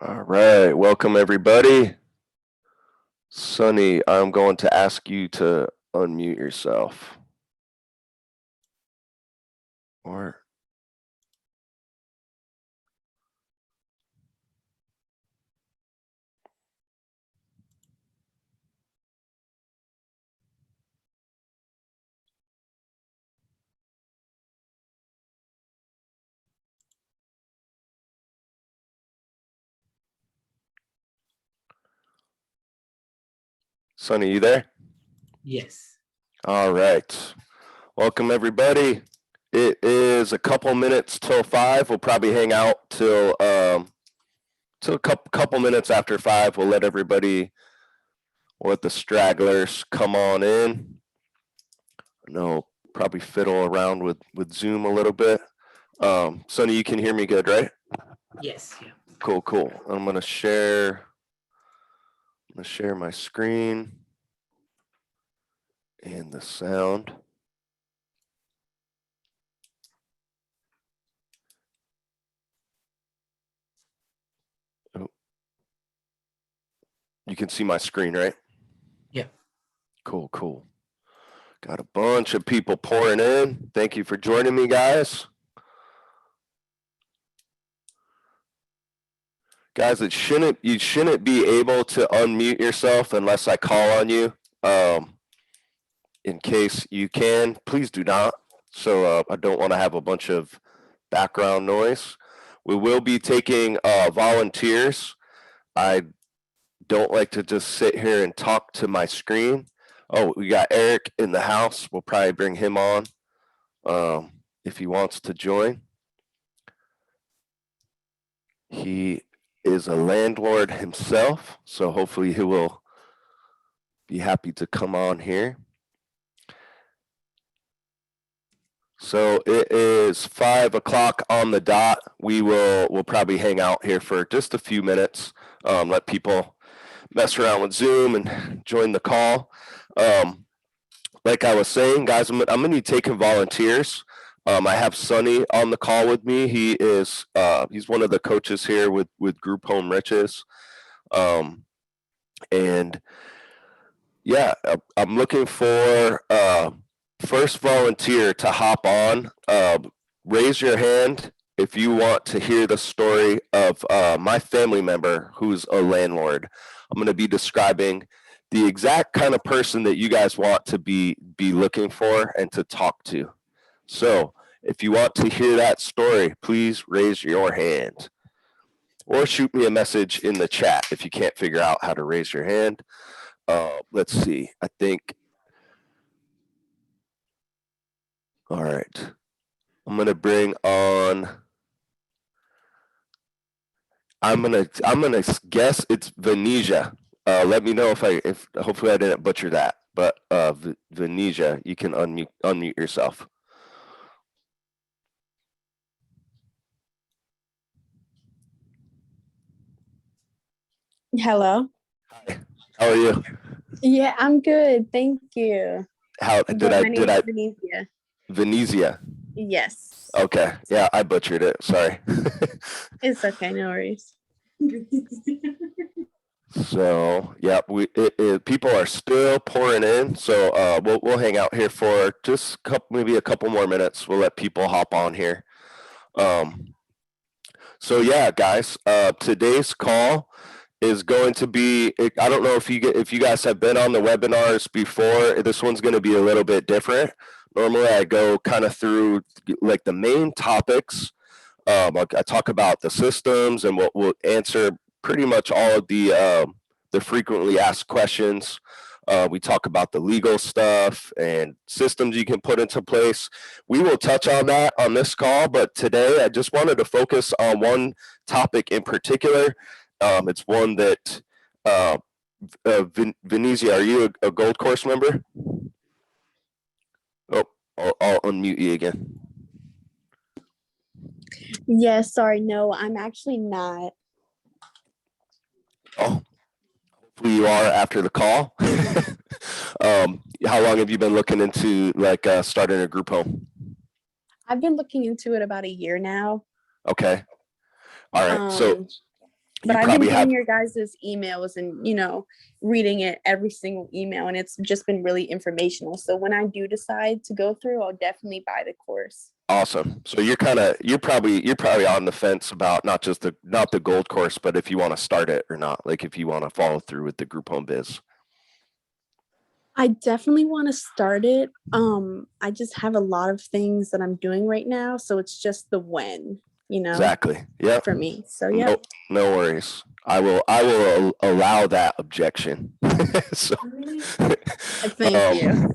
All right, welcome everybody. Sonny, I'm going to ask you to unmute yourself. Or Sonny, you there? Yes. All right. Welcome everybody. It is a couple minutes till 5. We'll probably hang out till a couple minutes after 5. We'll let the stragglers come on in. I know probably fiddle around with Zoom a little bit. Sonny, you can hear me good, right? Yes. Yeah. Cool. I'm gonna share my screen and the sound. Oh. You can see my screen, right? Yeah. Cool. Got a bunch of people pouring in. Thank you for joining me, guys. Guys, you shouldn't be able to unmute yourself unless I call on you. In case you can, please do not. So I don't want to have a bunch of background noise. We will be taking volunteers. I don't like to just sit here and talk to my screen. Oh, we got Eric in the house. We'll probably bring him on if he wants to join. He is a landlord himself, so hopefully he will be happy to come on here. So it is 5 o'clock on the dot. We'll probably hang out here for just a few minutes, let people mess around with Zoom and join the call. Like I was saying, guys, I'm gonna be taking volunteers. I have Sonny on the call with me. He's one of the coaches here with Group Home Riches, and yeah, I'm looking for first volunteer to hop on. Raise your hand if you want to hear the story of my family member who's a landlord. I'm going to be describing the exact kind of person that you guys want to be looking for and to talk to. So if you want to hear that story, please raise your hand or shoot me a message in the chat if you can't figure out how to raise your hand. Let's see. I think. All right. I'm gonna bring on. I'm gonna guess it's Venetia. Let me know if hopefully I didn't butcher that. But Venetia, you can unmute yourself. Hello. Hi. How are you? Yeah, I'm good. Thank you. How did I? Venetia. Venetia. Yes. Okay. Yeah, I butchered it. Sorry. It's okay. No worries. So yeah, people are still pouring in. So we'll hang out here for just maybe a couple more minutes. We'll let people hop on here. So yeah, guys, today's call is going to be. I don't know if you guys have been on the webinars before. This one's going to be a little bit different. Normally, I go kind of through like the main topics. I talk about the systems, and we'll answer pretty much all of the frequently asked questions. We talk about the legal stuff and systems you can put into place. We will touch on that on this call, but today I just wanted to focus on one topic in particular. It's one that Venetia, are you a Gold Course member? Oh, I'll unmute you again. Yes, sorry. No, I'm actually not. Oh, hopefully you are after the call. How long have you been looking into starting a group home? I've been looking into it about a year now. Okay. All right. So But I've been probably getting have, your guys' emails and, reading it every single email, and it's just been really informational. So when I do decide to go through, I'll definitely buy the course. awesome. So you're probably on the fence about not the gold course, but if you want to start it or not, like if you want to follow through with the group home biz. I definitely want to start it. I just have a lot of things that I'm doing right now, so it's just the when, Exactly. Yeah. for me. So yeah. No worries. I will allow that objection. So, Thank you.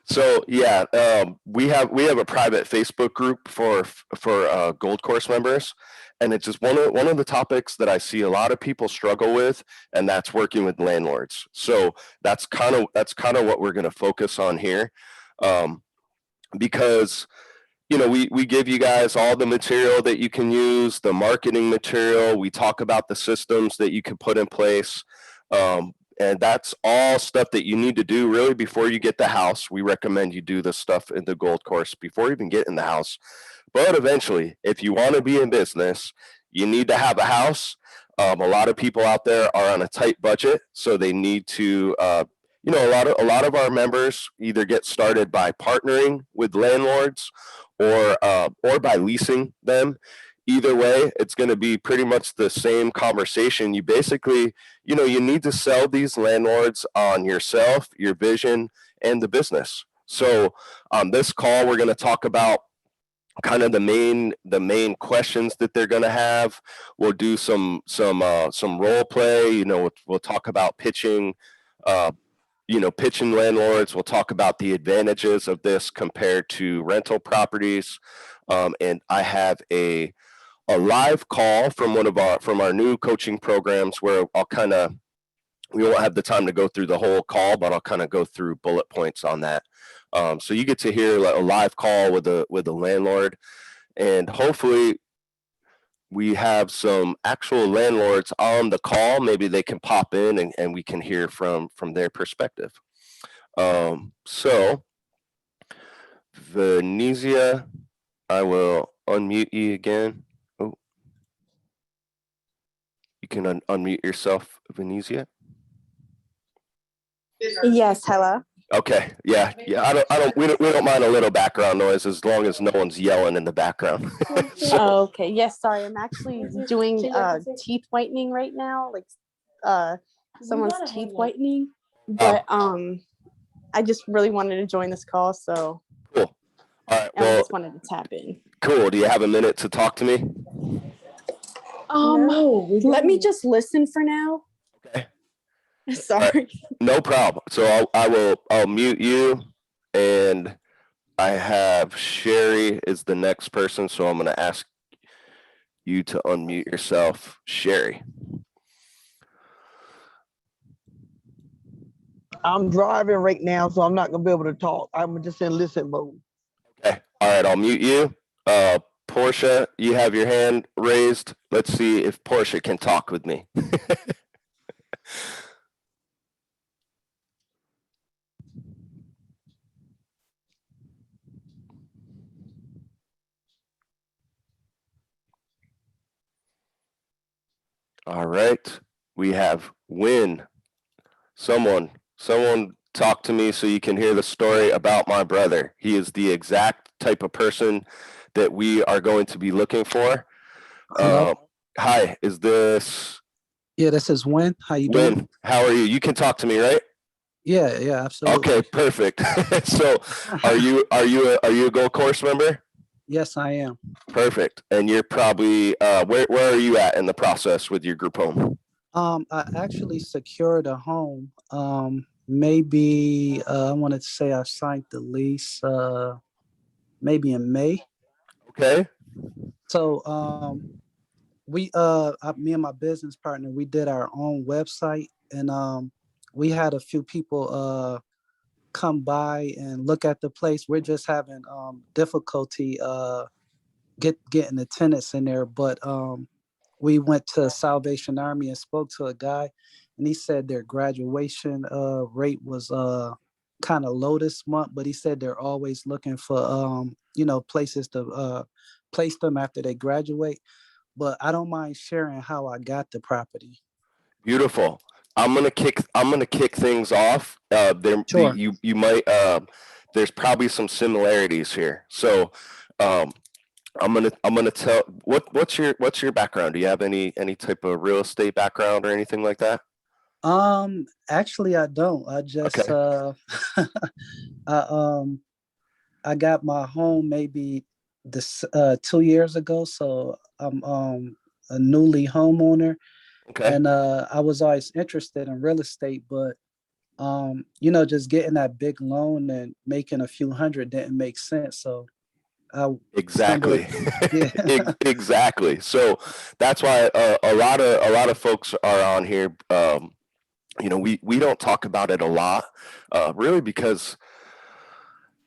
So yeah, we have a private Facebook group for Gold Course members, and it's just one of the topics that I see a lot of people struggle with, and that's working with landlords. So that's kind of what we're going to focus on here, because we give you guys all the material that you can use, the marketing material. We talk about the systems that you can put in place. And that's all stuff that you need to do really before you get the house. We recommend you do this stuff in the gold course before you even get in the house. But eventually, if you want to be in business, you need to have a house. A lot of people out there are on a tight budget, so they need to, a lot of our members either get started by partnering with landlords or by leasing them. Either way, it's going to be pretty much the same conversation. You basically, you need to sell these landlords on yourself, your vision, and the business. So on this call, we're going to talk about kind of the main questions that they're going to have. We'll do some role play. We'll talk about pitching. Pitching landlords. We'll talk about the advantages of this compared to rental properties. And I have a live call from our new coaching programs where we won't have the time to go through the whole call, but I'll kind of go through bullet points on that. So you get to hear a live call with a landlord, and hopefully we have some actual landlords on the call. Maybe they can pop in and we can hear from their perspective. So Venezia, I will unmute you again. Oh, you can unmute yourself, Venezia. Yes, hello. Okay, yeah. We don't mind a little background noise as long as no one's yelling in the background. Okay. Yes, sorry. I'm actually doing teeth whitening right now, like someone's teeth whitening. But I just really wanted to join this call, so cool. All right. I just wanted to tap in. Cool. Do you have a minute to talk to me? Let me just listen for now. Okay. Sorry. Right. No problem. So I'll mute you, and I have Sherry is the next person, so I'm going to ask you to unmute yourself, Sherry. I'm driving right now, so I'm not gonna be able to talk. I'm just in listen mode. Okay. All right. I'll mute you. Portia, you have your hand raised. Let's see if Portia can talk with me. All right. We have Win. Someone talk to me so you can hear the story about my brother. He is the exact type of person that we are going to be looking for. Hi, is this? Yeah, this is Win. How you doing? Win, how are you? You can talk to me, right? Yeah, absolutely. Okay, perfect. So, are you a Gold Course member? Yes, I am. Perfect. And you're probably where are you at in the process with your group home? I actually secured a home. Maybe I wanted to say I signed the lease maybe in May. Okay. So me and my business partner, we did our own website, and we had a few people come by and look at the place. We're just having difficulty getting the tenants in there, but we went to Salvation Army and spoke to a guy, and he said their graduation rate was kind of low this month, but he said they're always looking for places to place them after they graduate. but I don't mind sharing how I got the property. Beautiful. I'm gonna kick things off. Sure. You might there's probably some similarities here. So I'm gonna tell what's your background? Do you have any type of real estate background or anything like that? Actually I don't. I just Okay. I I got my home maybe this 2 years ago, so I'm a newly homeowner, Okay. and I was always interested in real estate, but just getting that big loan and making a few hundred didn't make sense, so I stumbled. Exactly. Yeah. Exactly. So that's why a lot of folks are on here. We don't talk about it a lot, really, because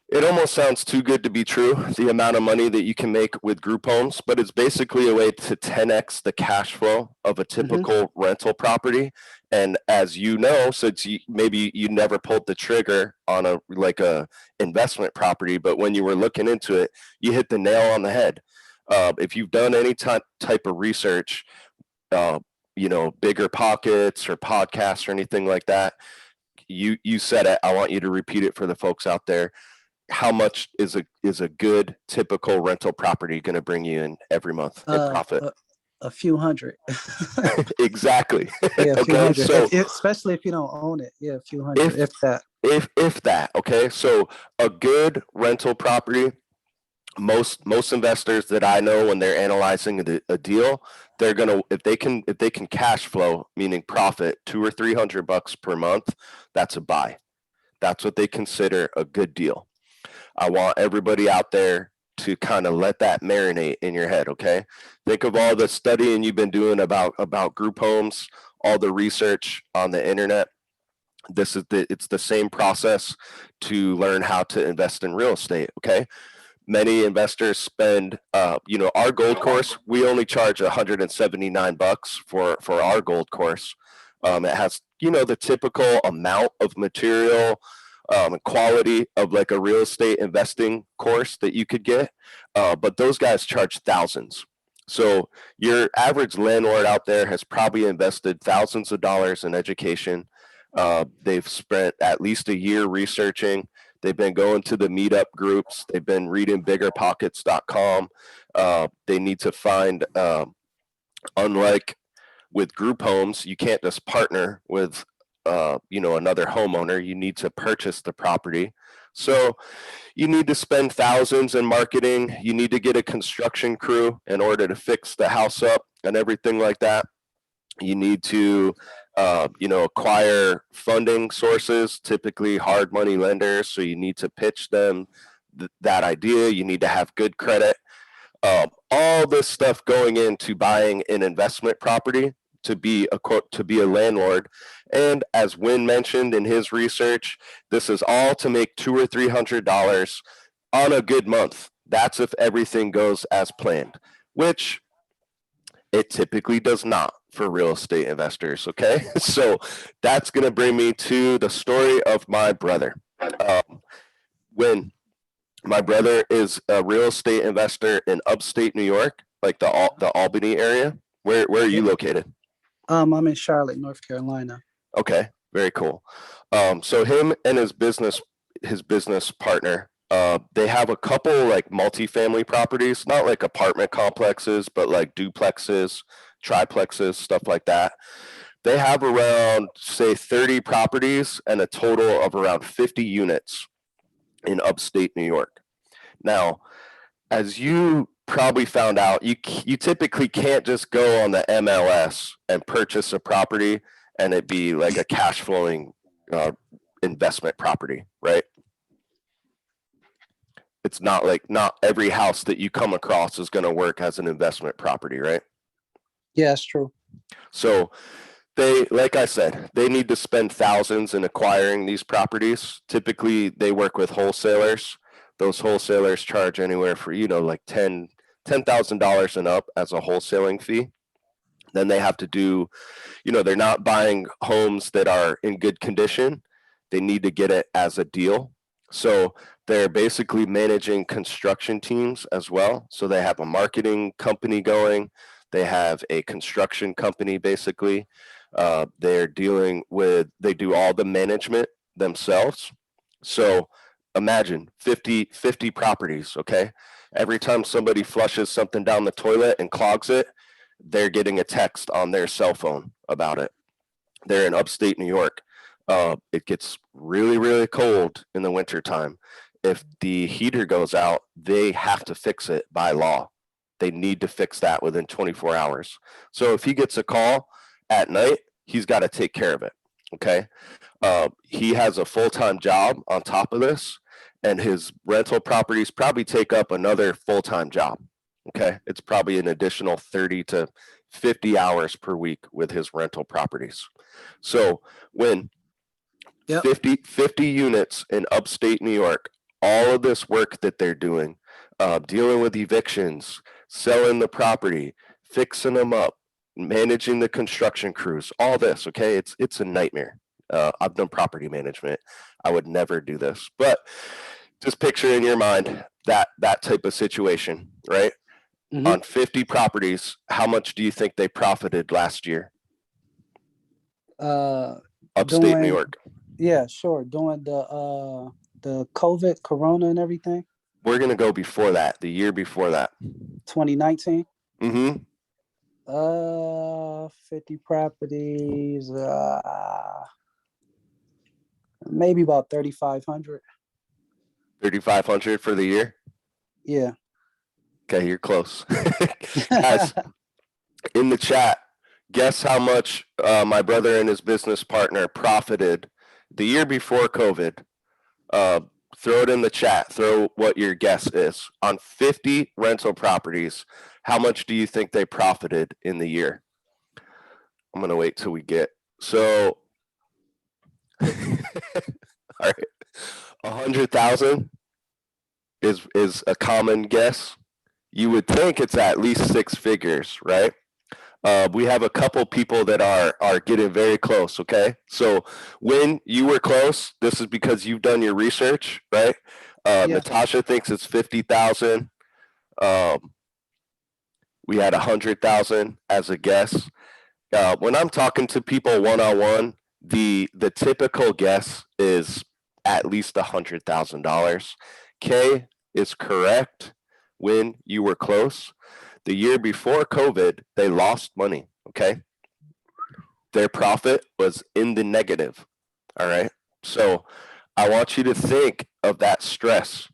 it almost sounds too good to be true, the amount of money that you can make with group homes, but it's basically a way to 10x the cash flow of a Hmm. typical rental property. And as you know, since maybe you never pulled the trigger on a investment property, but when you were looking into it, you hit the nail on the head. If you've done any type of research, uh, bigger pockets or podcasts or anything like that, you said it. I want you to repeat it for the folks out there. How much is a good typical rental property going to bring you in every month in uh, profit? a, a few hundred. Exactly. Yeah, a few Okay, hundred. so Especially if you don't own it. Yeah, a few hundred, if if that. if that, okay, so a good rental property, most investors that I know, when they're analyzing a deal, they're gonna, if they can cash flow, meaning profit, $200 or $300 per month, that's a buy. That's what they consider a good deal. I want everybody out there to kind of let that marinate in your head, okay? Think of all the studying you've been doing about group homes, all the research on the internet. It's the same process to learn how to invest in real estate, okay? Many investors spend, our gold course, we only charge $179 for our gold course. It has, the typical amount of material, and quality of like a real estate investing course that you could get. But those guys charge thousands. So your average landlord out there has probably invested thousands of dollars in education. They've spent at least a year researching. They've been going to the meetup groups. They've been reading biggerpockets.com. They need to find, unlike with group homes, you can't just partner with, another homeowner. You need to purchase the property. So you need to spend thousands in marketing. You need to get a construction crew in order to fix the house up and everything like that. You need to, acquire funding sources, typically hard money lenders. So you need to pitch them that idea. You need to have good credit. All this stuff going into buying an investment property to be a landlord. And as Win mentioned in his research, this is all to make $200 or $300 on a good month. That's if everything goes as planned, which it typically does not for real estate investors. Okay, so that's going to bring me to the story of my brother. When my brother is a real estate investor in upstate New York, like the Albany area. Where are you Yeah. located? I'm in Charlotte, North Carolina. Okay, very cool. So him and his business partner, they have a couple like multifamily properties, not like apartment complexes, but like duplexes, triplexes, stuff like that. They have around, say, 30 properties and a total of around 50 units in upstate New York. Now, as you probably found out, you typically can't just go on the MLS and purchase a property and it be like a cash flowing investment property, right? It's not every house that you come across is going to work as an investment property, right? Yeah, that's true. So they, like I said, they need to spend thousands in acquiring these properties. Typically, they work with wholesalers. Those wholesalers charge anywhere for, like $10,000 and up as a wholesaling fee. Then they have to do, they're not buying homes that are in good condition. They need to get it as a deal. So they're basically managing construction teams as well. So they have a marketing company going. They have a construction company, basically. They're dealing with, they do all the management themselves. So imagine 50 properties, okay? Every time somebody flushes something down the toilet and clogs it, they're getting a text on their cell phone about it. They're in upstate New York. It gets really, really cold in the wintertime. If the heater goes out, they have to fix it by law. They need to fix that within 24 hours. So if he gets a call at night, he's got to take care of it. Okay. He has a full-time job on top of this, and his rental properties probably take up another full-time job. Okay. It's probably an additional 30 to 50 hours per week with his rental properties. So when Yep. 50 units in upstate New York, all of this work that they're doing, dealing with evictions, selling the property, fixing them up, managing the construction crews, all this, okay? It's a nightmare. I've done property management. I would never do this, but just picture in your mind that type of situation, right? Mhm. On 50 properties, how much do you think they profited last year? Upstate New Doing- York. Yeah, sure. During the COVID, Corona, and everything, We're gonna go before that, the year before that. 2019. Mm-hmm. 50 properties. Maybe about 3,500. 3,500 for the year. Yeah. Okay, you're close. Guys, in the chat, guess how much my brother and his business partner profited the year before COVID. Throw it in the chat. Throw what your guess is. On 50 rental properties, how much do you think they profited in the year? I'm going to wait till we get. So, all right, 100,000 is a common guess. You would think it's at least six figures, right? We have a couple people that are getting very close, okay? So when you were close, this is because you've done your research, right? Yeah. Natasha thinks it's 50,000. We had 100,000 as a guess. When I'm talking to people one-on-one, the typical guess is at least $100,000. Kay is correct. When you were close, the year before COVID, they lost money, okay? Their profit was in the negative, all right? So I want you to think of that stress,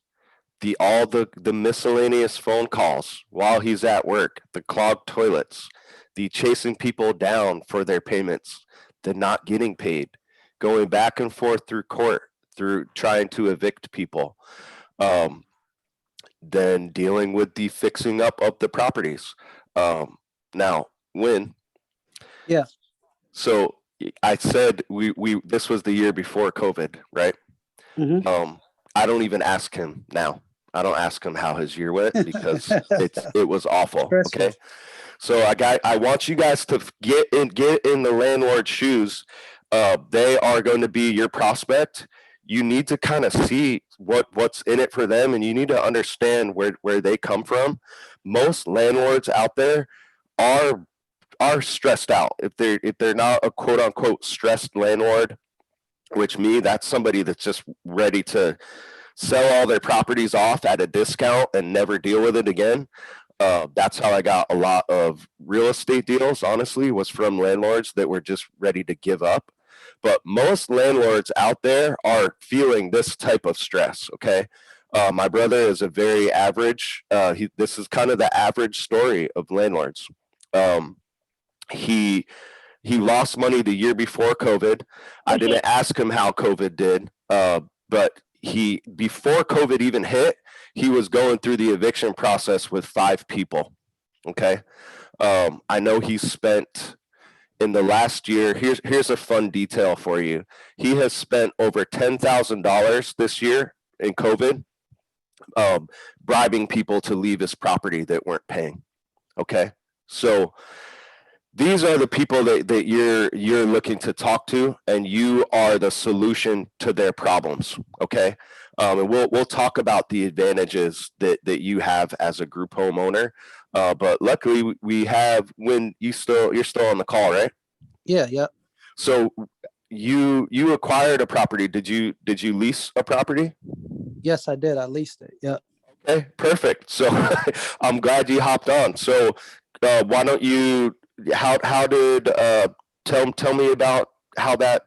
all the miscellaneous phone calls while he's at work, the clogged toilets, the chasing people down for their payments, the not getting paid, going back and forth through court, through trying to evict people. Then dealing with the fixing up of the properties. Now, when? Yeah. So I said we this was the year before COVID, right? Mhm. I don't even ask him now. I don't ask him how his year went because it was awful. Stressful. Okay. So I want you guys to get in the landlord's shoes. They are going to be your prospect. You need to kind of see what's in it for them, and you need to understand where they come from. Most landlords out there are stressed out. If they're not a quote unquote stressed landlord, which that's somebody that's just ready to sell all their properties off at a discount and never deal with it again. That's how I got a lot of real estate deals, honestly, was from landlords that were just ready to give up. But most landlords out there are feeling this type of stress, okay? My brother is a very average, this is kind of the average story of landlords. He lost money the year before COVID. I didn't ask him how COVID did, but before COVID even hit, he was going through the eviction process with 5 people, okay? I know he spent in the last year, here's a fun detail for you. He has spent over $10,000 this year in COVID, bribing people to leave his property that weren't paying. Okay, so these are the people that you're looking to talk to, and you are the solution to their problems. Okay, And we'll talk about the advantages that you have as a group homeowner. But luckily we have you're still on the call, right? Yeah, yeah. So you acquired a property. Did you lease a property? Yes, I did. I leased it. Yeah. Okay, perfect. So I'm glad you hopped on. So why don't you how did tell me about how that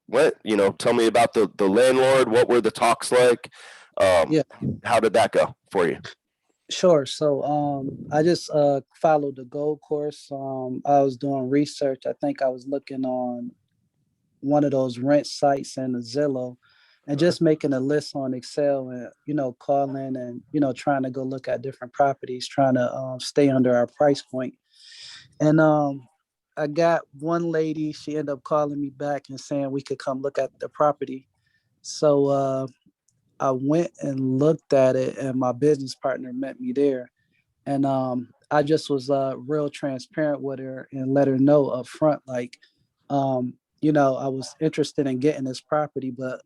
went? Tell me about the landlord. What were the talks like? Yeah. How did that go for you? Sure. So I just followed the gold course. I was doing research. I think I was looking on one of those rent sites and the Zillow and just making a list on Excel and, calling and, trying to go look at different properties, trying to stay under our price point. And I got one lady, she ended up calling me back and saying we could come look at the property. So I went and looked at it and my business partner met me there. And I just was real transparent with her and let her know up front, like, I was interested in getting this property, but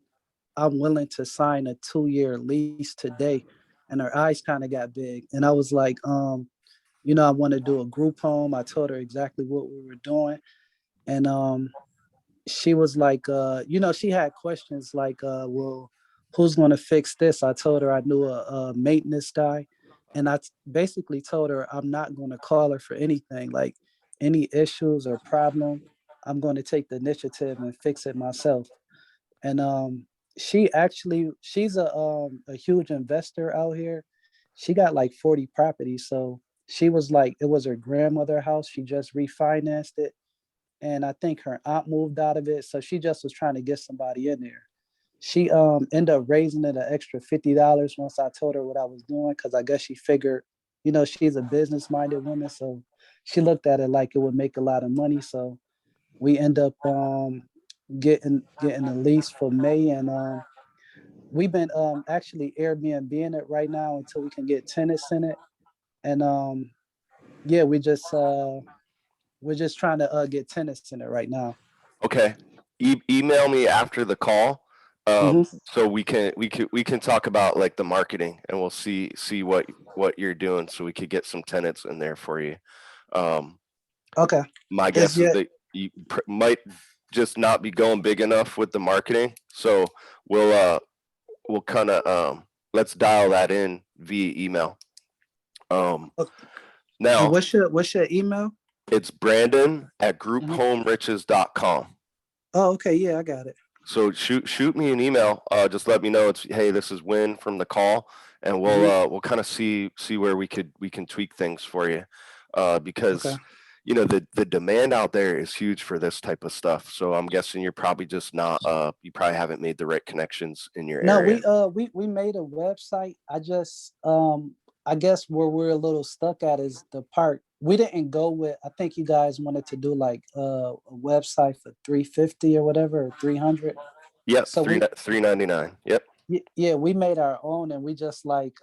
I'm willing to sign a 2-year lease today. And her eyes kind of got big. And I was like, I want to do a group home. I told her exactly what we were doing. And she was like, she had questions like, well, who's going to fix this? I told her I knew a maintenance guy. And I basically told her I'm not going to call her for anything, like any issues or problem. I'm going to take the initiative and fix it myself. And she's a huge investor out here. She got like 40 properties. So she was like, it was her grandmother's house. She just refinanced it. And I think her aunt moved out of it. So she just was trying to get somebody in there. She ended up raising it an extra $50 once I told her what I was doing, because I guess she figured, she's a business-minded woman. So she looked at it like it would make a lot of money. So we end up getting a lease for May, and we've been actually Airbnb-ing it right now until we can get tenants in it. And yeah, we're just trying to get tenants in it right now. Okay, email me after the call, Mhm. so we can talk about like the marketing, and we'll see what you're doing, so we could get some tenants in there for you. Okay. My guess is that you might just not be going big enough with the marketing, so we'll kind of let's dial that in via email. Okay. And Now what's your email? it's Brandon at grouphomeriches.com. Oh, okay. Yeah, I got it. So shoot me an email. Just let me know hey, this is Win from the call, and we'll kind of see where we can tweak things for you, because Okay. the demand out there is huge for this type of stuff. So I'm guessing you're probably just not you probably haven't made the right connections in your No, area. we made a website. I guess where we're a little stuck at is the part we didn't go with. I think you guys wanted to do like a website for 350 or whatever, or 300. Yep, So $3.99. Yep. yeah, we made our own, and we just like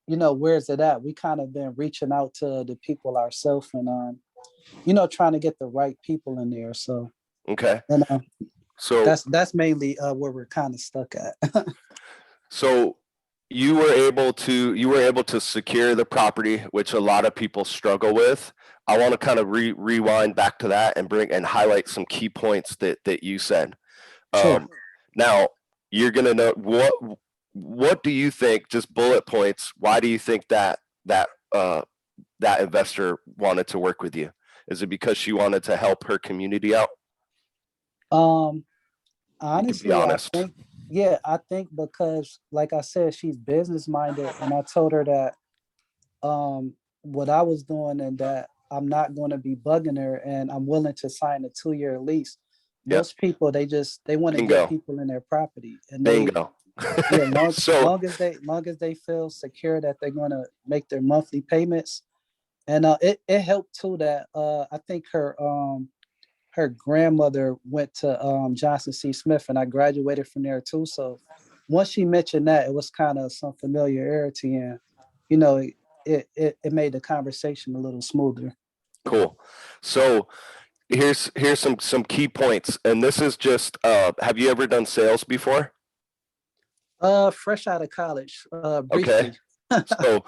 where's it at? We kind of been reaching out to the people ourselves, and trying to get the right people in there. So Okay. and So that's mainly where we're kind of stuck at. So you were able to secure the property, which a lot of people struggle with. I want to kind of rewind back to that and highlight some key points that you said. Sure. Now you're gonna know what do you think? Just bullet points. Why do you think that investor wanted to work with you? Is it because she wanted to help her community out? You can be Honestly, honest. I think because, like I said, she's business minded, and I told her that what I was doing and that I'm not going to be bugging her, and I'm willing to sign a 2-year lease. Yep. Most people they want to Bingo. get people in their property, and Bingo. So long as they feel secure that they're going to make their monthly payments, and it helped too that I think her grandmother went to Johnson C. Smith, and I graduated from there too. So once she mentioned that, it was kind of some familiarity, and it made the conversation a little smoother. cool. So here's some key points, and this is just have you ever done sales before? Fresh out of college, Okay. briefly. So,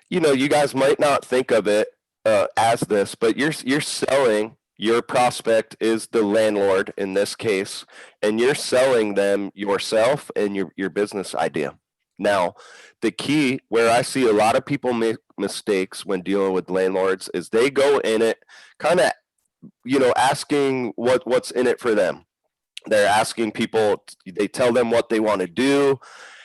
you guys might not think of it as this, but you're selling. Your prospect is the landlord in this case, and you're selling them yourself and your business idea. Now, the key where I see a lot of people make mistakes when dealing with landlords is they go in it kind of, asking what's in it for them. They're asking people, they tell them what they want to do,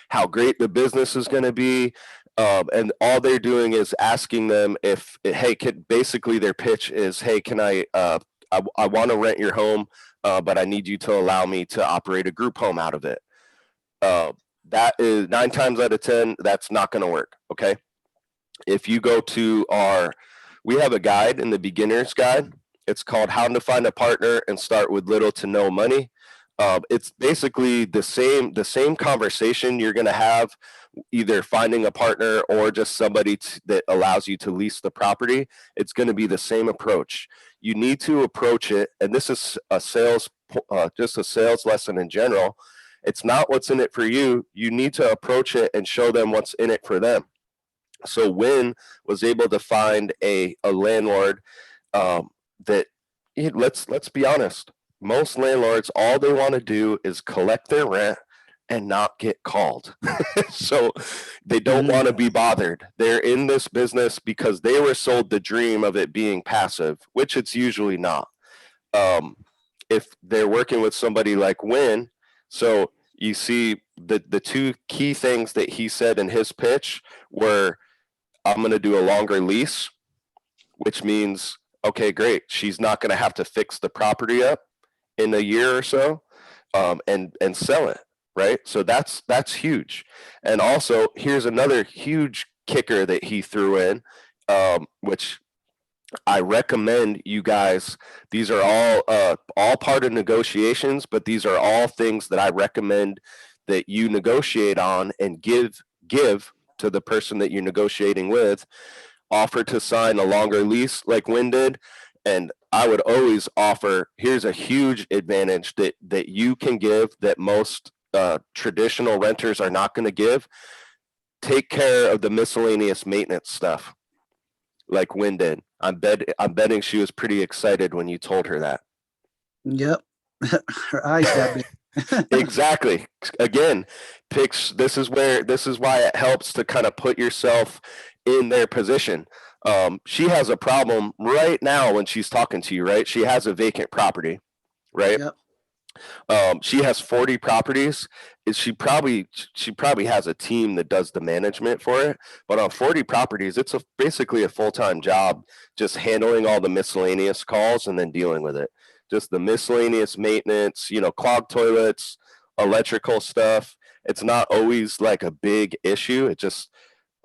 how great the business is going to be. And all they're doing is asking them if, hey, basically their pitch is, hey, can I want to rent your home, but I need you to allow me to operate a group home out of it. That is 9 times out of 10, that's not going to work. Okay. If you go to we have a guide in the beginner's guide. It's called How to Find a Partner and Start with Little to No Money. It's basically the same conversation you're going to have either finding a partner or just somebody that allows you to lease the property. It's going to be the same approach. You need to approach it, and this is just a sales lesson in general. It's not what's in it for you. You need to approach it and show them what's in it for them. So Win was able to find a landlord that, let's be honest, most landlords, all they want to do is collect their rent and not get called. So they don't want to be bothered. They're in this business because they were sold the dream of it being passive, which it's usually not. If they're working with somebody like Win, so you see the 2 key things that he said in his pitch were, I'm going to do a longer lease, which means, okay, great. She's not going to have to fix the property up in a year or so, and sell it, right? So that's huge. And also, here's another huge kicker that he threw in, which I recommend you guys. These are all part of negotiations, but these are all things that I recommend that you negotiate on and give to the person that you're negotiating with. Offer to sign a longer lease like Win did. And I would always offer, here's a huge advantage that you can give that most traditional renters are not going to give. Take care of the miscellaneous maintenance stuff like Win did. I'm betting she was pretty excited when you told her that. Yep. Her eyes got big. Exactly. Again, this is why it helps to kind of put yourself in their position. She has a problem right now when she's talking to you, right? She has a vacant property, right? Yep. She has 40 properties. She probably has a team that does the management for it. But on 40 properties, it's basically a full-time job, just handling all the miscellaneous calls and then dealing with it. Just the miscellaneous maintenance, clogged toilets, electrical stuff. It's not always like a big issue. It's just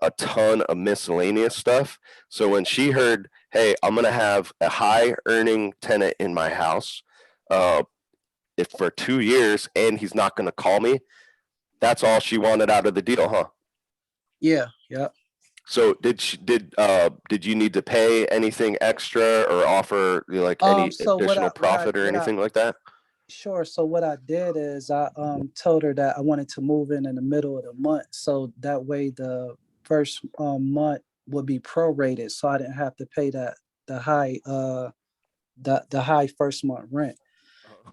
a ton of miscellaneous stuff. So when she heard, hey, I'm going to have a high earning tenant in my house, if for 2 years and he's not going to call me, that's all she wanted out of the deal, huh? Yeah. Yeah. So did you need to pay anything extra or offer any additional profit or anything like that? Sure. So what I did is I told her that I wanted to move in the middle of the month, so that way the first month would be prorated, so I didn't have to pay the high first month rent.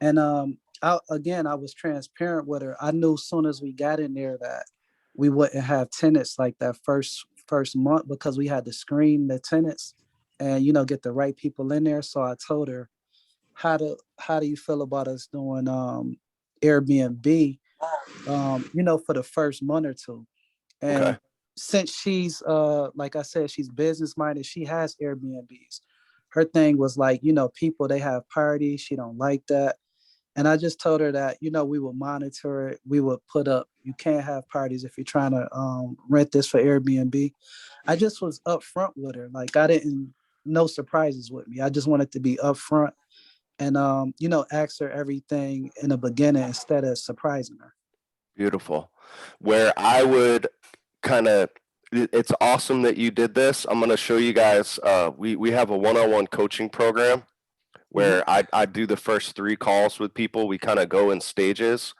And I was transparent with her. I knew as soon as we got in there that we wouldn't have tenants like that first month, because we had to screen the tenants and get the right people in there. So I told her, how do you feel about us doing Airbnb for the first month or two? And okay. Since she's like I said, she's business minded, she has Airbnbs. Her thing was like, people, they have parties, she don't like that. And I just told her that, we will monitor it. We would put up, you can't have parties if you're trying to rent this for Airbnb. I just was upfront with her. Like, I didn't, no surprises with me. I just wanted to be upfront and, ask her everything in the beginning instead of surprising her. Beautiful. Where I would it's awesome that you did this. I'm going to show you guys, we have a one-on-one coaching program where I do the first 3 calls with people. We kind of go in stages,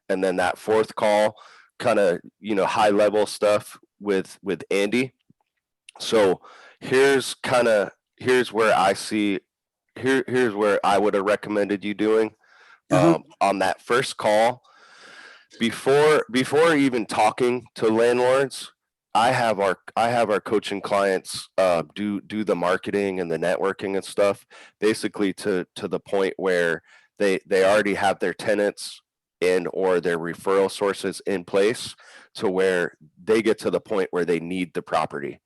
and then that 4th call kind of, you know, high level stuff with Andy. So here's where I see, here's where I would have recommended you doing on that first call. Before even talking to landlords, I have our coaching clients do the marketing and the networking and stuff, basically to the point where they already have their tenants and or their referral sources in place, to where they get to the point where they need the property.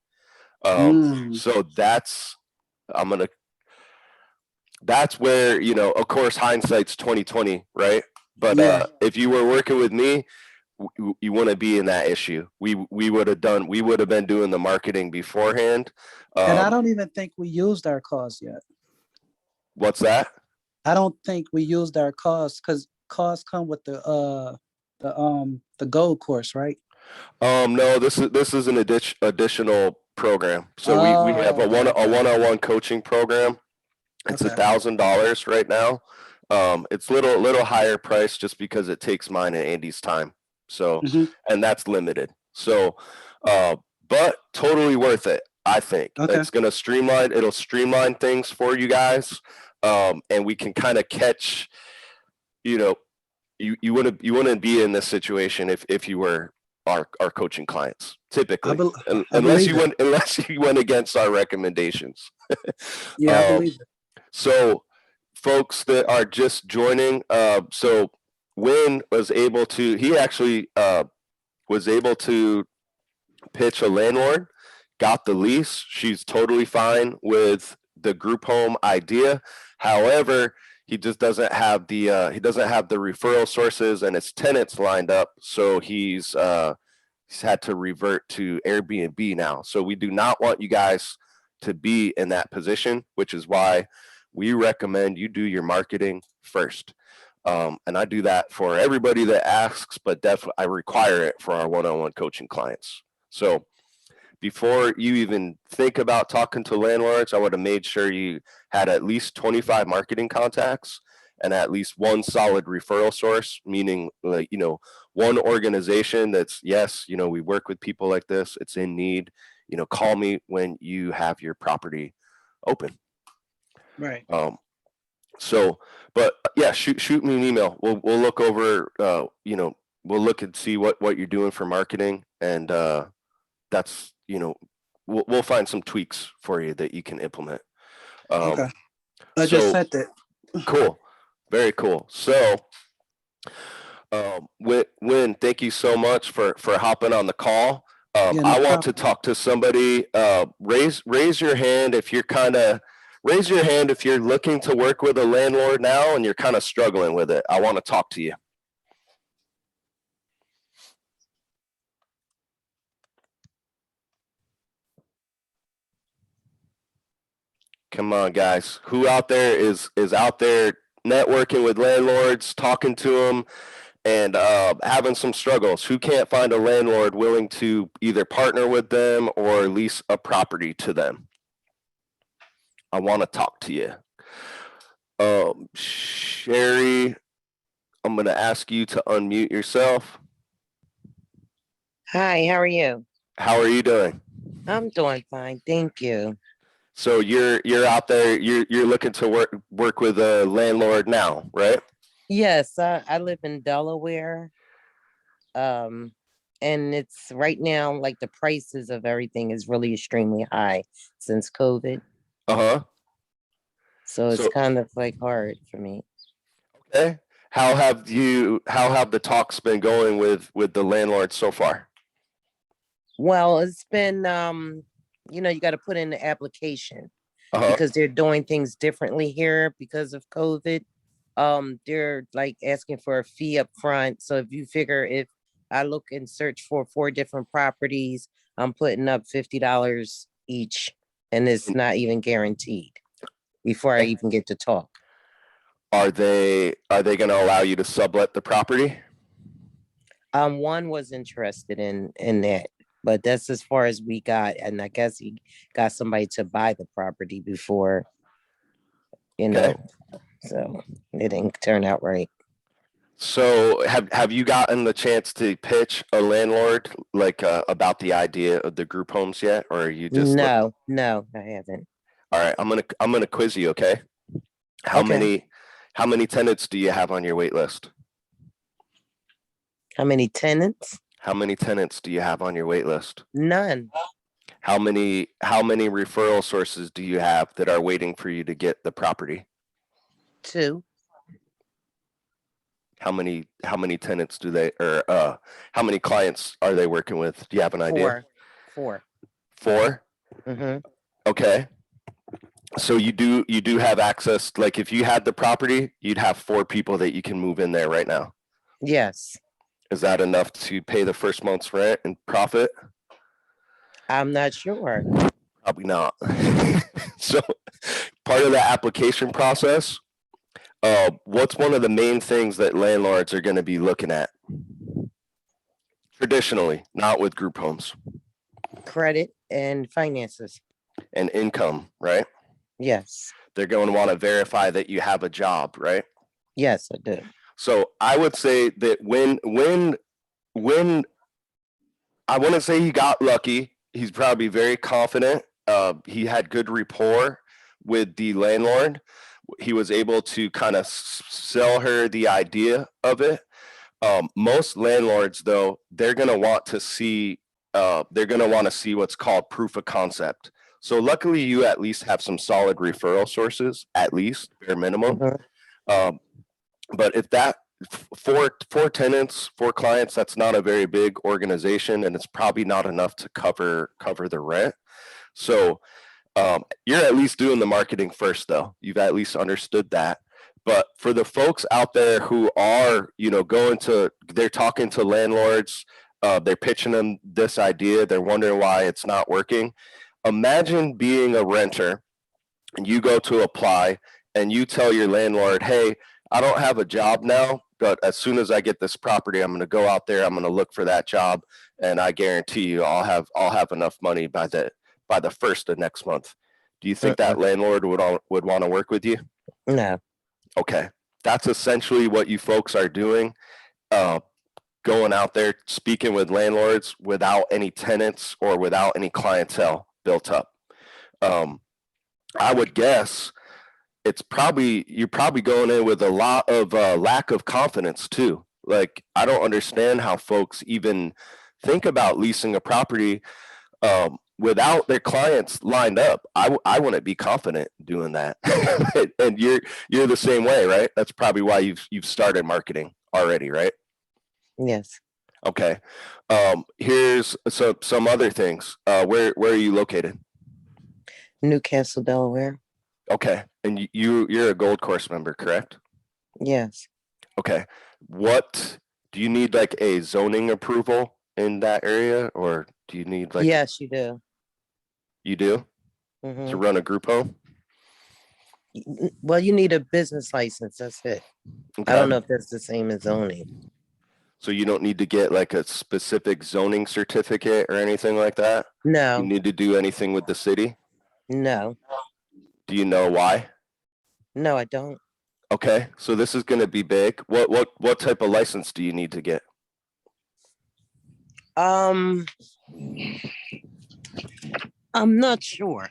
So that's where, you know, of course, hindsight's 2020, right? But if you were working with me, you wouldn't be in that issue. We would have been doing the marketing beforehand. And I don't even think we used our costs yet. What's that? I don't think we used our costs, because costs come with the gold course, right? No, this is an additional program. So we have a one-on-one coaching program. It's $1,000 right now. It's little higher price just because it takes mine and Andy's time. So, and that's limited. So, but totally worth it, I think. It's gonna it'll streamline things for you guys. And we can kind of catch, you know, you wouldn't be in this situation if you were our coaching clients, typically, unless you went against our recommendations. Yeah, I believe it. So folks that are just joining, so Win was able to, he actually was able to pitch a landlord, got the lease. She's totally fine with the group home idea. However, he just doesn't have the referral sources and his tenants lined up. So he's had to revert to Airbnb now. So we do not want you guys to be in that position, which is why we recommend you do your marketing first. And I do that for everybody that asks, but definitely I require it for our one-on-one coaching clients. So before you even think about talking to landlords, I would have made sure you had at least 25 marketing contacts and at least one solid referral source, meaning, like, you know, one organization that's, yes, you know, we work with people like this, it's in need, you know, call me when you have your property open. Right. So, but yeah, shoot me an email. We'll look over, you know, we'll look and see what you're doing for marketing, and that's, you know, we'll find some tweaks for you that you can implement. I just sent it. Cool, very cool. So, Win, thank you so much for hopping on the call. I want to talk to somebody. Raise your hand if you're raise your hand if you're looking to work with a landlord now and you're kind of struggling with it. I want to talk to you. Come on, guys. Who out there is out there networking with landlords, talking to them, and having some struggles? Who can't find a landlord willing to either partner with them or lease a property to them? I want to talk to you. Sherry, I'm going to ask you to unmute yourself. Hi, how are you? How are you doing? I'm doing fine, thank you. So you're out there, you're looking to work with a landlord now, right? Yes, I live in Delaware. And it's right now, like, the prices of everything is really extremely high since COVID. So it's kind of like hard for me. Okay. How have the talks been going with the landlord so far? Well, it's been, you know, you got to put in the application because they're doing things differently here because of COVID. They're like asking for a fee up front. So if you figure, if I look and search for 4 different properties, I'm putting up $50 each, and it's not even guaranteed before I even get to talk. Are they going to allow you to sublet the property? One was interested in that, but that's as far as we got. And I guess he got somebody to buy the property before, you know, so it didn't turn out right. So have you gotten the chance to pitch a landlord like about the idea of the group homes yet, or are you just No, I haven't. All right, I'm gonna quiz you, okay? How Okay. many tenants do you have on your wait list? How many tenants? How many tenants do you have on your wait list? None. How many referral sources do you have that are waiting for you to get the property? 2. How many tenants do they, or how many clients are they working with? Do you have an idea? 4. 4? Mm-hmm. Okay. So you do have access, like if you had the property, you'd have 4 people that you can move in there right now. Yes. Is that enough to pay the first month's rent and profit? I'm not sure. Probably not. So part of the application process, what's one of the main things that landlords are going to be looking at? Traditionally, not with group homes. Credit and finances. And income, right? Yes. They're going to want to verify that you have a job, right? Yes, I do. So I would say that when I wouldn't say he got lucky, he's probably very confident. He had good rapport with the landlord. He was able to kind of sell her the idea of it. Most landlords, though, they're going to want to see what's called proof of concept. So luckily, you at least have some solid referral sources, at least bare minimum. Mhm. But if that four tenants, 4 clients, that's not a very big organization, and it's probably not enough to cover the rent. So you're at least doing the marketing first, though. You've at least understood that. But for the folks out there who are, they're talking to landlords, they're pitching them this idea, they're wondering why it's not working. Imagine being a renter and you go to apply and you tell your landlord, hey, I don't have a job now, but as soon as I get this property, I'm going to go out there, I'm going to look for that job, and I guarantee you I'll have enough money by the first of next month. Do you think that landlord would want to work with you? No. Okay. That's essentially what you folks are doing. Going out there, speaking with landlords without any tenants or without any clientele built up. I would guess you're probably going in with a lot of lack of confidence too. Like, I don't understand how folks even think about leasing a property without their clients lined up. I wouldn't be confident doing that. And you're the same way, right? That's probably why you've started marketing already, right? Yes. Okay. Here's some other things. Where are you located? Newcastle, Delaware. Okay. And you're a Gold Course member, correct? Yes. Okay. What do you need, like a zoning approval in that area, or do you need like? Yes, you do. You do? Mhm. To run a group home? Well, you need a business license. That's it. Okay. I don't know if that's the same as zoning. So you don't need to get like a specific zoning certificate or anything like that? No. You need to do anything with the city? No. Do you know why? No, I don't. Okay, so this is going to be big. What type of license do you need to get? I'm not sure.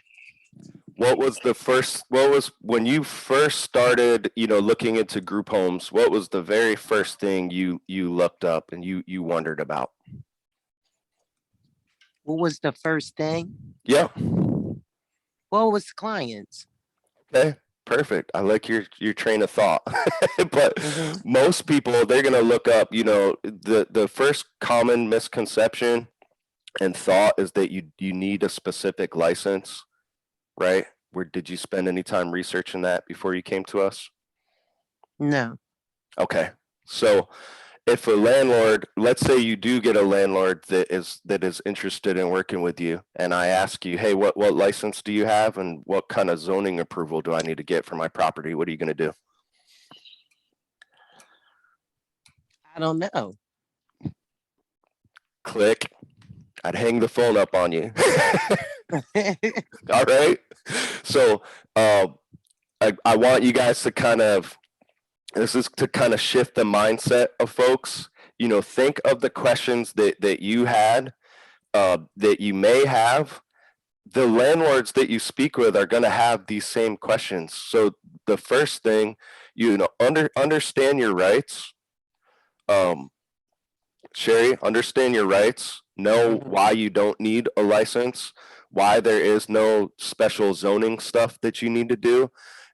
What was when you first started, looking into group homes, what was the very first thing you looked up and you wondered about? What was the first thing? Yeah. What was clients? Okay, perfect. I like your train of thought. But most people, they're gonna look up, the first common misconception and thought is that you need a specific license, right? Did you spend any time researching that before you came to us? No. Okay. So if a landlord, let's say you do get a landlord that is interested in working with you, and I ask you, hey, what license do you have and what kind of zoning approval do I need to get for my property? What are you going to do? I don't know. Click. I'd hang the phone up on you. All right. So I want you guys to kind of this is to kind of shift the mindset of folks. You know, think of the questions that you had, that you may have. The landlords that you speak with are going to have these same questions. So the first thing, you know, understand your rights. Sherry, understand your rights. Know why you don't need a license, why there is no special zoning stuff that you need to do.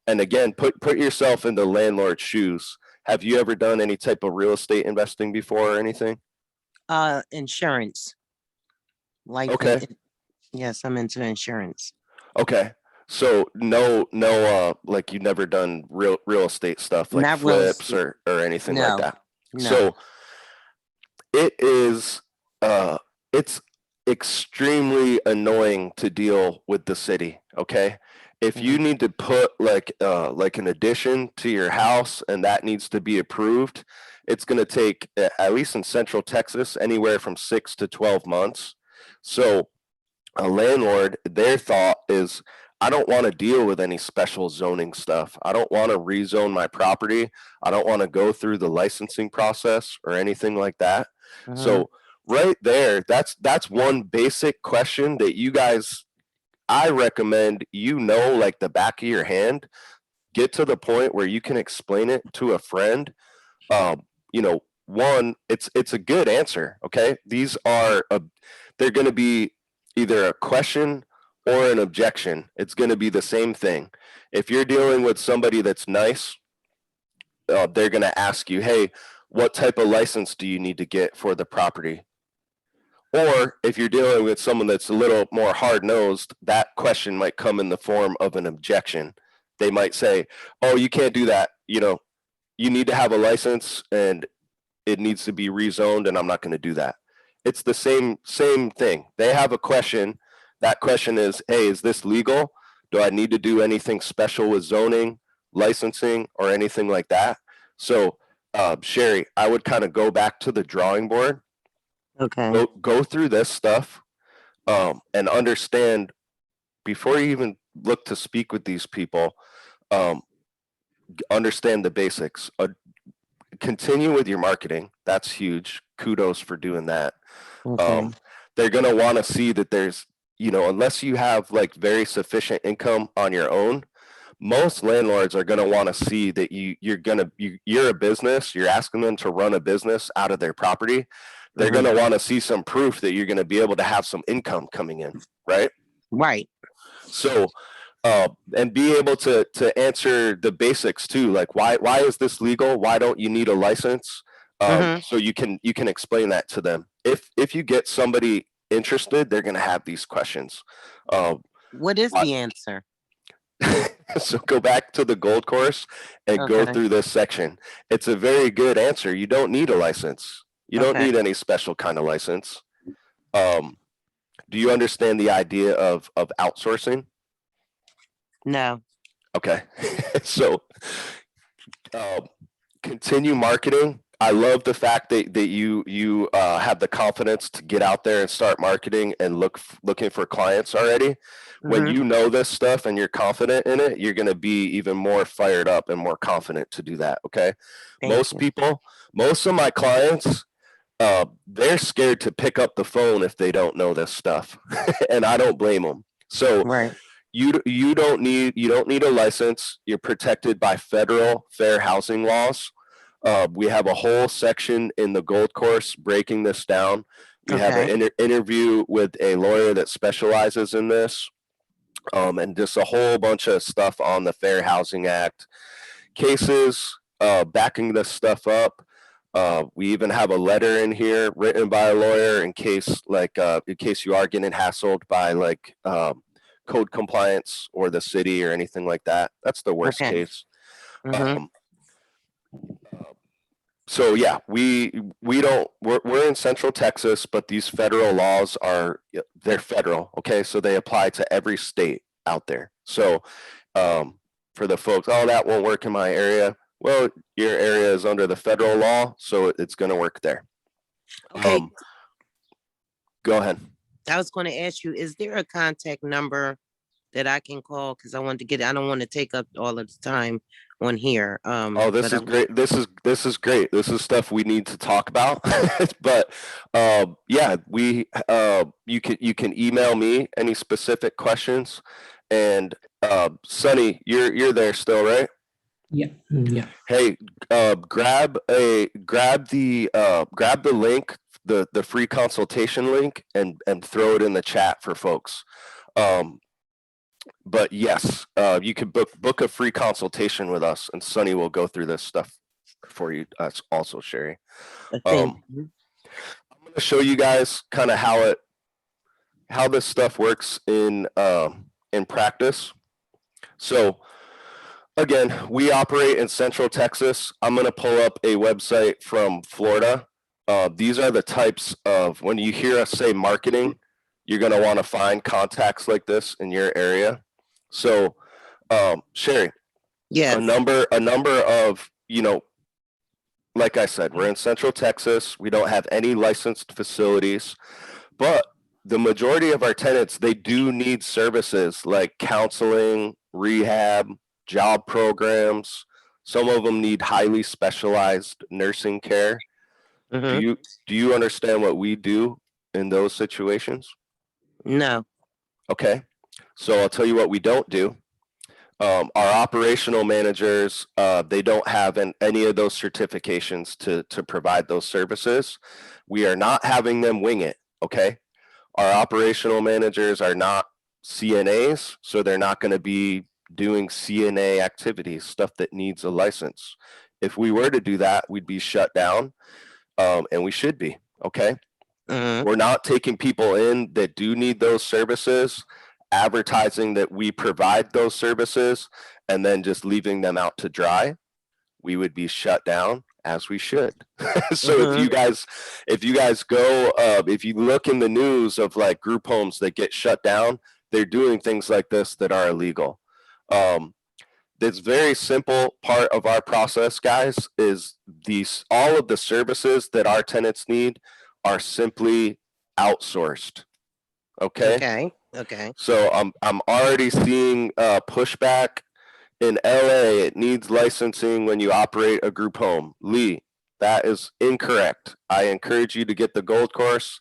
And again, put yourself in the landlord's shoes. Have you ever done any type of real estate investing before or anything? Insurance. Like, Okay. yes, I'm into insurance. Okay. So no, like you've never done real estate stuff like Not real flips estate. or anything like No, that. no. So it is, it's extremely annoying to deal with the city. Okay. If you need to put like an addition to your house and that needs to be approved, it's going to take, at least in Central Texas, anywhere from 6 to 12 months. So a landlord, their thought is, I don't want to deal with any special zoning stuff. I don't want to rezone my property. I don't want to go through the licensing process or anything like that. So right there, that's one basic question that you guys, I recommend, you know, like the back of your hand. Get to the point where you can explain it to a friend. You know, one, it's a good answer. Okay, these are they're going to be either a question or an objection. It's going to be the same thing. If you're dealing with somebody that's nice, they're going to ask you, hey, what type of license do you need to get for the property? Or if you're dealing with someone that's a little more hard-nosed, that question might come in the form of an objection. They might say, oh, you can't do that. You know, you need to have a license and it needs to be rezoned, and I'm not going to do that. It's the same thing. They have a question. That question is, hey, is this legal? Do I need to do anything special with zoning, licensing, or anything like that? So, Sherry, I would kind of go back to the drawing board. Okay. Go through this stuff, and understand before you even look to speak with these people. Understand the basics. Continue with your marketing. That's huge. Kudos for doing that. Okay. They're going to want to see that there's, you know, unless you have like very sufficient income on your own, most landlords are going to want to see that you're a business. You're asking them to run a business out of their property. They're going to want to see some proof that you're going to be able to have some income coming in, right? Right. So, and be able to answer the basics too, like why is this legal? Why don't you need a license? So you can explain that to them. If you get somebody interested, they're going to have these questions. What is the answer? So go back to the gold course and go through this section. It's a very good answer. You don't need a license. You don't need any special kind of license. Do you understand the idea of outsourcing? No. Okay. So continue marketing. I love the fact that you have the confidence to get out there and start marketing and looking for clients already. When you know this stuff and you're confident in it, you're going to be even more fired up and more confident to do that. Okay. Most of my clients, they're scared to pick up the phone if they don't know this stuff. And I don't blame them. So you don't need a license. You're protected by federal fair housing laws. We have a whole section in the gold course breaking this down. We have an interview with a lawyer that specializes in this, and just a whole bunch of stuff on the Fair Housing Act cases, backing this stuff up. We even have a letter in here written by a lawyer in case you are getting hassled by like code compliance or the city or anything like that. That's the worst case. So yeah, we're in Central Texas, but these federal laws they're federal. Okay. So they apply to every state out there. So, for the folks, oh, that won't work in my area. Well, your area is under the federal law, so it's going to work there. Okay. Go ahead. I was going to ask you, is there a contact number that I can call? Because I want to get, I don't want to take up all of the time on here. Oh, this but is great. This is great. This is stuff we need to talk about. But yeah, you can email me any specific questions. And Sonny, you're there still, right? Yeah. Yeah. Hey, grab the link, the free consultation link, and throw it in the chat for folks. But yes, you can book a free consultation with us, and Sonny will go through this stuff for you. Also, Sherry. thank I'm you. going to show you guys kind of how this stuff works in practice. So again, we operate in Central Texas. I'm going to pull up a website from Florida. These are the types of, when you hear us say marketing, you're going to want to find contacts like this in your area. So, Sherry, Yes. a number of, like I said, we're in Central Texas. We don't have any licensed facilities, but the majority of our tenants, they do need services like counseling, rehab, job programs. Some of them need highly specialized nursing care. Mhm. Do you understand what we do in those situations? No. Okay, so I'll tell you what we don't do. Our operational managers, they don't have any of those certifications to provide those services. We are not having them wing it, okay? Our operational managers are not CNAs, so they're not going to be doing CNA activities, stuff that needs a license. If we were to do that, we'd be shut down, and we should be, okay? Mhm. We're not taking people in that do need those services, advertising that we provide those services, and then just leaving them out to dry. We would be shut down, as we should. So if you guys go, if you look in the news of like group homes that get shut down, they're doing things like this that are illegal. This very simple part of our process, guys, is all of the services that our tenants need are simply outsourced. Okay. Okay. So I'm already seeing pushback in LA. It needs licensing when you operate a group home. Lee, that is incorrect. I encourage you to get the gold course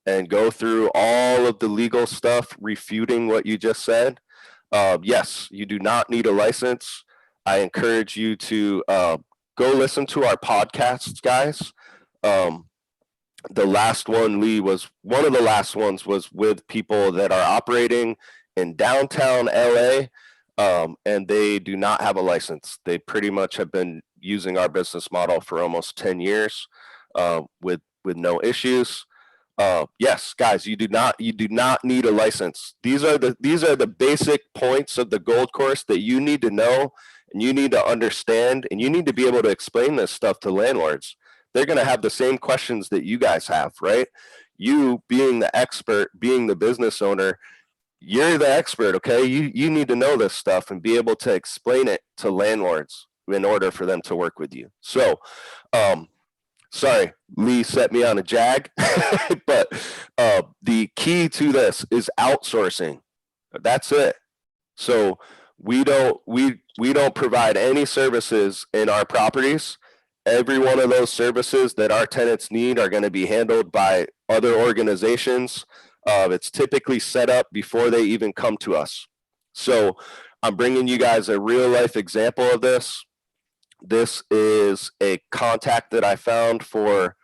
and go through all of the legal stuff refuting what you just said. Yes, you do not need a license. I encourage you to go listen to our podcasts, guys. The last one, Lee, was one of the last ones was with people that are operating in downtown LA, and they do not have a license. They pretty much have been using our business model for almost 10 years with no issues. Yes, guys, you do not need a license. These are the basic points of the gold course that you need to know, and you need to understand, and you need to be able to explain this stuff to landlords. They're going to have the same questions that you guys have, right? You being the expert, being the business owner, you're the expert, okay? You need to know this stuff and be able to explain it to landlords in order for them to work with you. So, sorry, Lee set me on a jag, but the key to this is outsourcing. That's it. So we don't provide any services in our properties. Every one of those services that our tenants need are going to be handled by other organizations. It's typically set up before they even come to us. So I'm bringing you guys a real life example of this. This is a contact that I found for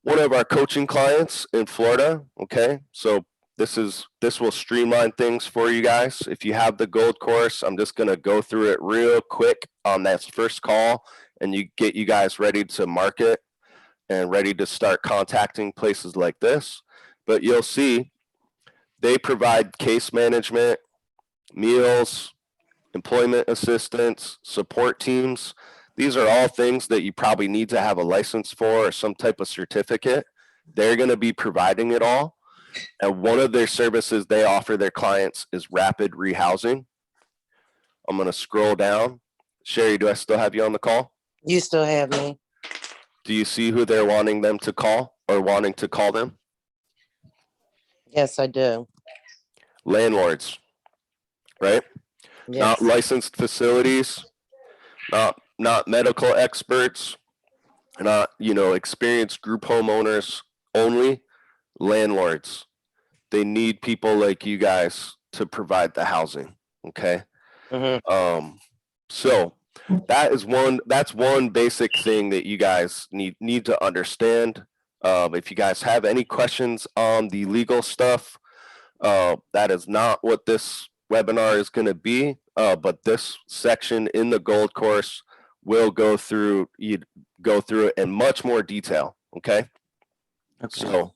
one of our coaching clients in Florida. Okay, so this will streamline things for you guys. If you have the gold course, I'm just going to go through it real quick on that first call, and get you guys ready to market and ready to start contacting places like this. But you'll see they provide case management, meals, employment assistance, support teams. These are all things that you probably need to have a license for or some type of certificate. They're going to be providing it all. And one of their services they offer their clients is rapid rehousing. I'm going to scroll down. Sherry, do I still have you on the call? You still have me. Do you see who they're wanting them to call or wanting to call them? Yes, I do. Landlords. right? Not Yes. licensed facilities, not medical experts, not, you know, experienced group homeowners, only landlords. They need people like you guys to provide the housing. Okay. So that's one basic thing that you guys need to understand. If you guys have any questions on the legal stuff, that is not what this webinar is going to be, but this section in the gold course will go through it in much more detail. Okay. So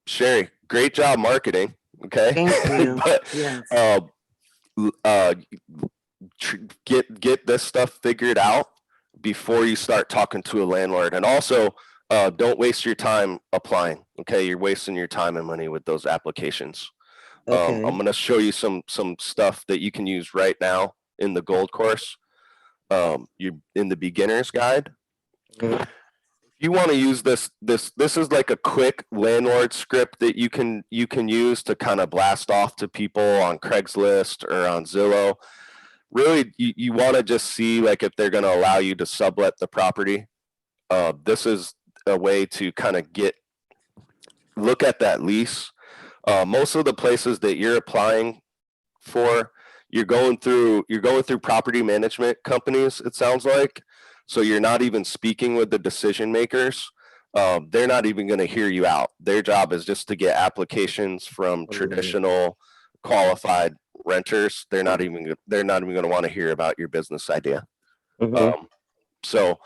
Sherry, great job marketing. Okay. Thank you. But Yes. Get this stuff figured out before you start talking to a landlord. And also, don't waste your time applying. Okay, you're wasting your time and money with those applications. Okay. I'm going to show you some stuff that you can use right now in the gold course. You in the beginner's guide. Mhm. You want to use this is like a quick landlord script that you can use to kind of blast off to people on Craigslist or on Zillow. Really, you want to just see like if they're going to allow you to sublet the property. This is a way to kind of look at that lease. Most of the places that you're applying for, you're going through property management companies, it sounds like. So you're not even speaking with the decision makers. They're not even going to hear you out. Their job is just to get applications from traditional qualified renters. They're not even going to want to hear about your business idea. So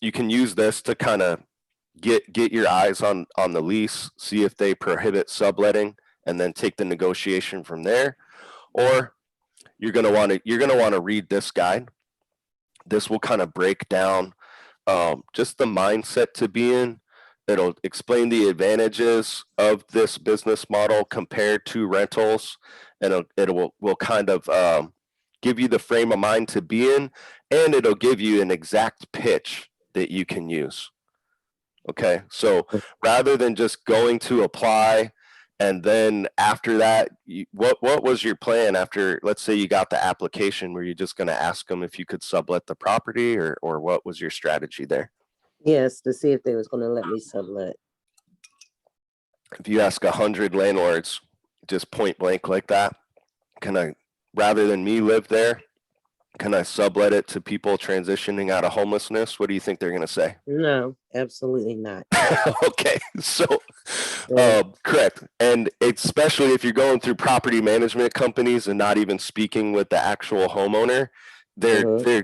you can use this to kind of get your eyes on the lease, see if they prohibit subletting, and then take the negotiation from there. Or you're going to want to read this guide. This will kind of break down just the mindset to be in. It'll explain the advantages of this business model compared to rentals, and it will kind of give you the frame of mind to be in, and it'll give you an exact pitch that you can use. Okay, so rather than just going to apply and then after that, what was your plan after, let's say you got the application? Were you just going to ask them if you could sublet the property, or what was your strategy there? Yes, to see if they was going to let me sublet. If you ask 100 landlords just point blank like that, can I, rather than me live there, can I sublet it to people transitioning out of homelessness? What do you think they're going to say? No, absolutely not. Okay, so correct. And especially if you're going through property management companies and not even speaking with the actual homeowner, they're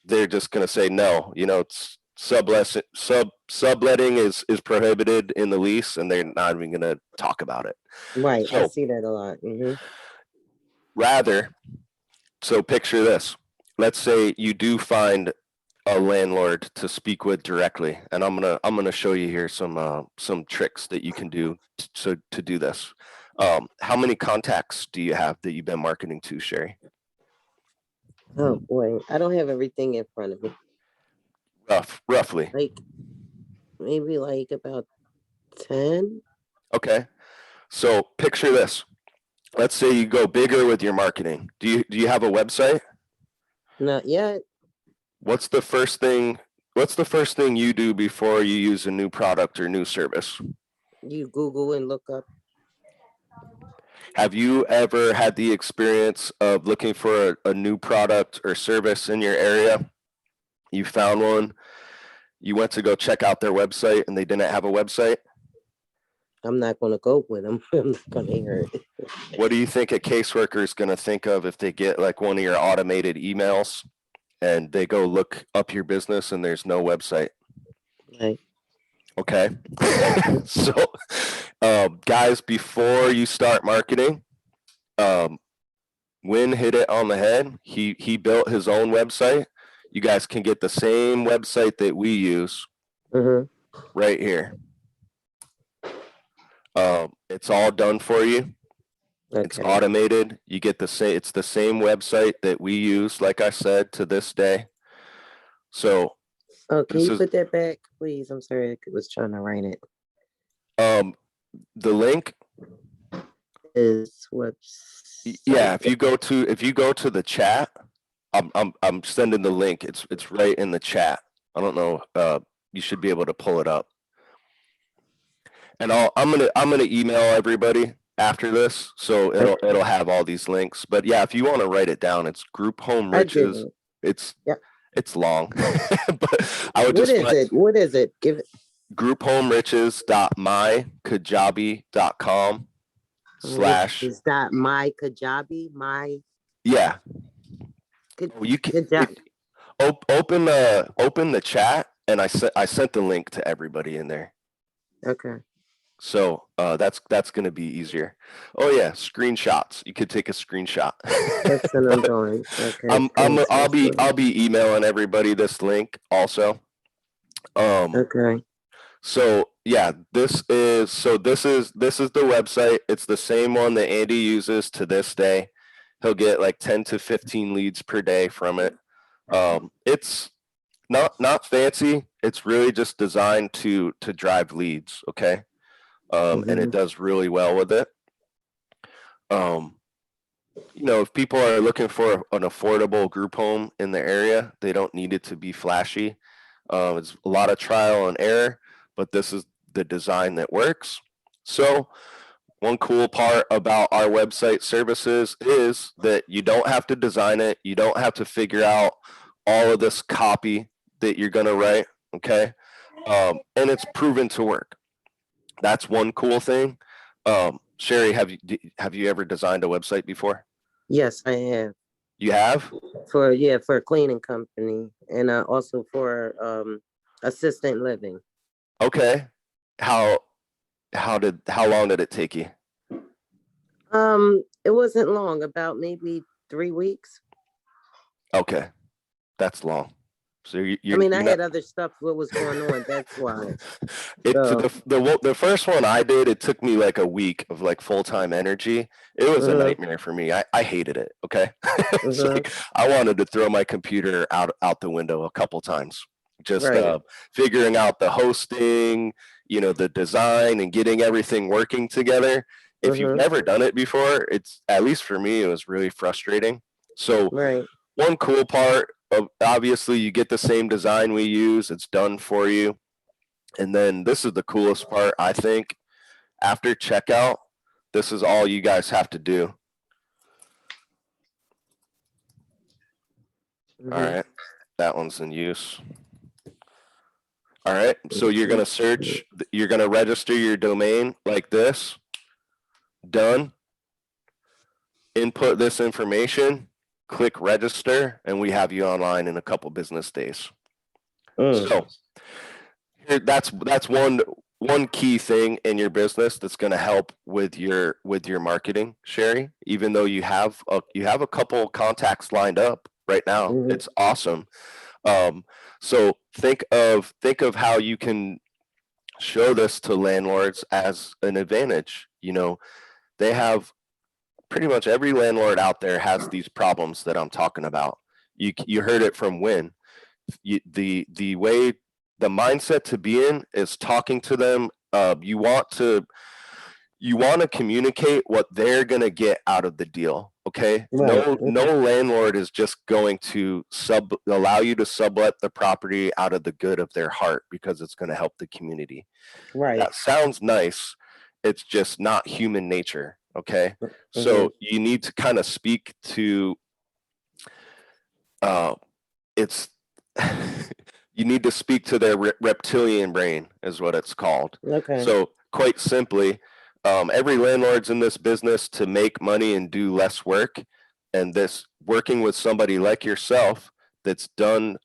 just going to say no. You know, it's subletting is prohibited in the lease, and they're not even going to talk about it. Right, So, I see that a lot. Rather, so picture this. Let's say you do find a landlord to speak with directly, and I'm gonna show you here some tricks that you can do to do this. How many contacts do you have that you've been marketing to, Sherry? Oh boy, I don't have everything in front of me. Roughly. Like maybe like about 10. Okay, so picture this. Let's say you go bigger with your marketing. Do you have a website? Not yet. What's the first thing you do before you use a new product or new service? You Google and look up. Have you ever had the experience of looking for a new product or service in your area? You found one, you went to go check out their website and they didn't have a website? I'm not going to go with them. I'm not going to hear it. What do you think a caseworker is going to think of if they get like one of your automated emails and they go look up your business and there's no website? Right. Okay. So, guys, before you start marketing, Win hit it on the head. He built his own website. You guys can get the same website that we use right here. It's all done for you. Okay. It's automated. You get the same. It's the same website that we use, like I said, to this day. So, can you put that back, please? I'm sorry, I was trying to write it. The link is website. Yeah, if you go to the chat, I'm sending the link. It's right in the chat. I don't know. You should be able to pull it up. And I'm gonna email everybody after this, so it'll have all these links. But yeah, if you want to write it down, it's Group Home Riches. It's long, but I would What is it? What is it? Give it. grouphomeriches.mykajabi.com / Is that my Kajabi? Yeah. You can open the chat, and I sent the link to everybody in there. Okay. So that's going to be easier. Oh yeah, screenshots. You could take a screenshot. That's what I'm doing. Okay. I'll be emailing everybody this link also. Okay. So yeah, this is the website. It's the same one that Andy uses to this day. He'll get like 10 to 15 leads per day from it. It's not fancy. It's really just designed to drive leads. Okay. And it does really well with it. If people are looking for an affordable group home in the area, they don't need it to be flashy. It's a lot of trial and error, but this is the design that works. So one cool part about our website services is that you don't have to design it. You don't have to figure out all of this copy that you're going to write. Okay. And it's proven to work. That's one cool thing. Sherry, have you ever designed a website before? Yes, I have. You have? For a cleaning company, and also for assistant living. Okay. How long did it take you? It wasn't long, about maybe 3 weeks. Okay. That's long. So I had other stuff what was going on. That's why. The first one I did, it took me like a week of like full-time energy. It was a nightmare for me. I hated it. Okay. It's like I wanted to throw my computer out the window a couple times. Just figuring out the hosting, the design and getting everything working together. If you've never done it before, it's, at least for me, it was really frustrating. So one cool part, obviously you get the same design we use. It's done for you. And then this is the coolest part, I think. After checkout, this is all you guys have to do. All right. That one's in use. All right. So you're going to search, you're going to register your domain like this. Done. Input this information. Click register, and we have you online in a couple business days. So that's one key thing in your business that's going to help with your marketing, Sherry. Even though you have a couple contacts lined up right now, it's awesome. So think of how you can show this to landlords as an advantage. They have. Pretty much every landlord out there has these problems that I'm talking about. You heard it from Win. The mindset to be in is talking to them. You want to communicate what they're gonna get out of the deal. Okay. No landlord is just going to allow you to sublet the property out of the good of their heart because it's going to help the community. Right. That sounds nice. It's just not human nature. Okay. So you need to kind of speak to you need to speak to their reptilian brain is what it's called. Okay. So quite simply, every landlord's in this business to make money and do less work. And this working with somebody like yourself that's done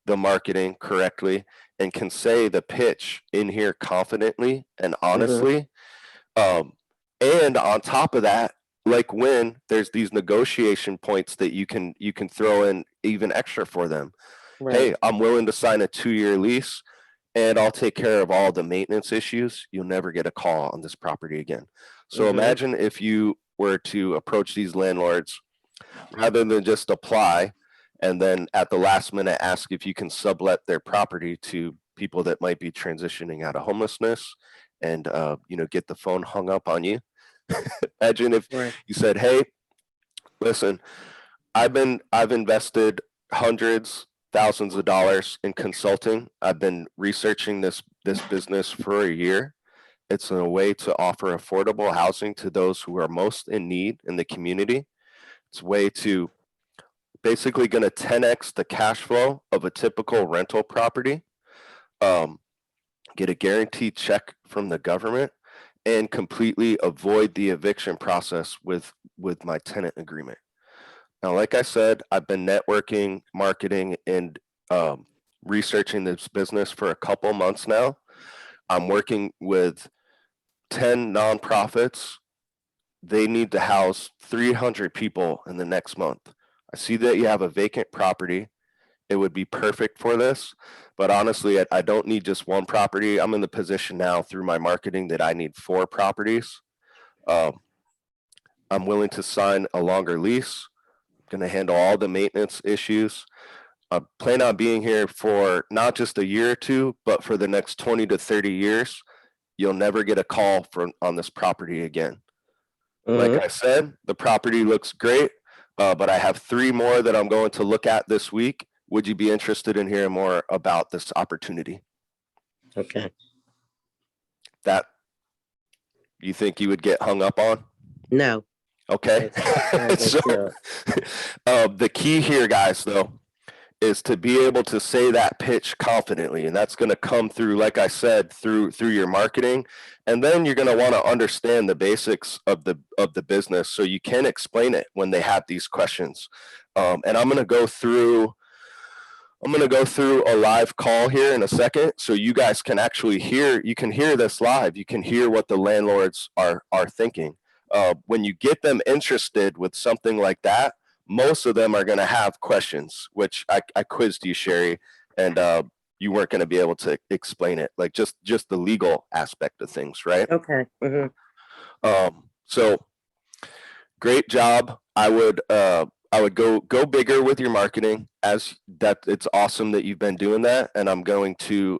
the marketing correctly and can say the pitch in here confidently and honestly. And on top of that, like when there's these negotiation points that you can throw in even extra for them. Right. Hey, I'm willing to sign a 2-year lease and I'll take care of all the maintenance issues. You'll never get a call on this property again. So imagine if you were to approach these landlords rather than just apply and then at the last minute ask if you can sublet their property to people that might be transitioning out of homelessness and get the phone hung up on you. Imagine if Right. you said, hey, listen, I've invested hundreds, thousands of dollars in consulting. I've been researching this business for a year. It's a way to offer affordable housing to those who are most in need in the community. It's a way to basically going to 10x the cash flow of a typical rental property, get a guaranteed check from the government, and completely avoid the eviction process with my tenant agreement. Now, like I said, I've been networking, marketing, and researching this business for a couple months now. I'm working with 10 nonprofits. They need to house 300 people in the next month. I see that you have a vacant property. It would be perfect for this, but honestly, I don't need just one property. I'm in the position now through my marketing that I need 4 properties. I'm willing to sign a longer lease. Going to handle all the maintenance issues. I plan on being here for not just a year or two, but for the next 20 to 30 years. You'll never get a call on this property again. Like I said, the property looks great, but I have 3 more that I'm going to look at this week. Would you be interested in hearing more about this opportunity? Okay. That you think you would get hung up on? No. Okay. So, the key here, guys, though, is to be able to say that pitch confidently, and that's going to come through, like I said, through your marketing, and then you're going to want to understand the basics of the business so you can explain it when they have these questions. And I'm going to go through a live call here in a second, so you guys can actually hear. You can hear this live. You can hear what the landlords are thinking. When you get them interested with something like that, most of them are going to have questions, which I quizzed you, Sherry, and you weren't going to be able to explain it, like just the legal aspect of things, right? Okay. So great job. I would go bigger with your marketing, as that. It's awesome that you've been doing that, and I'm going to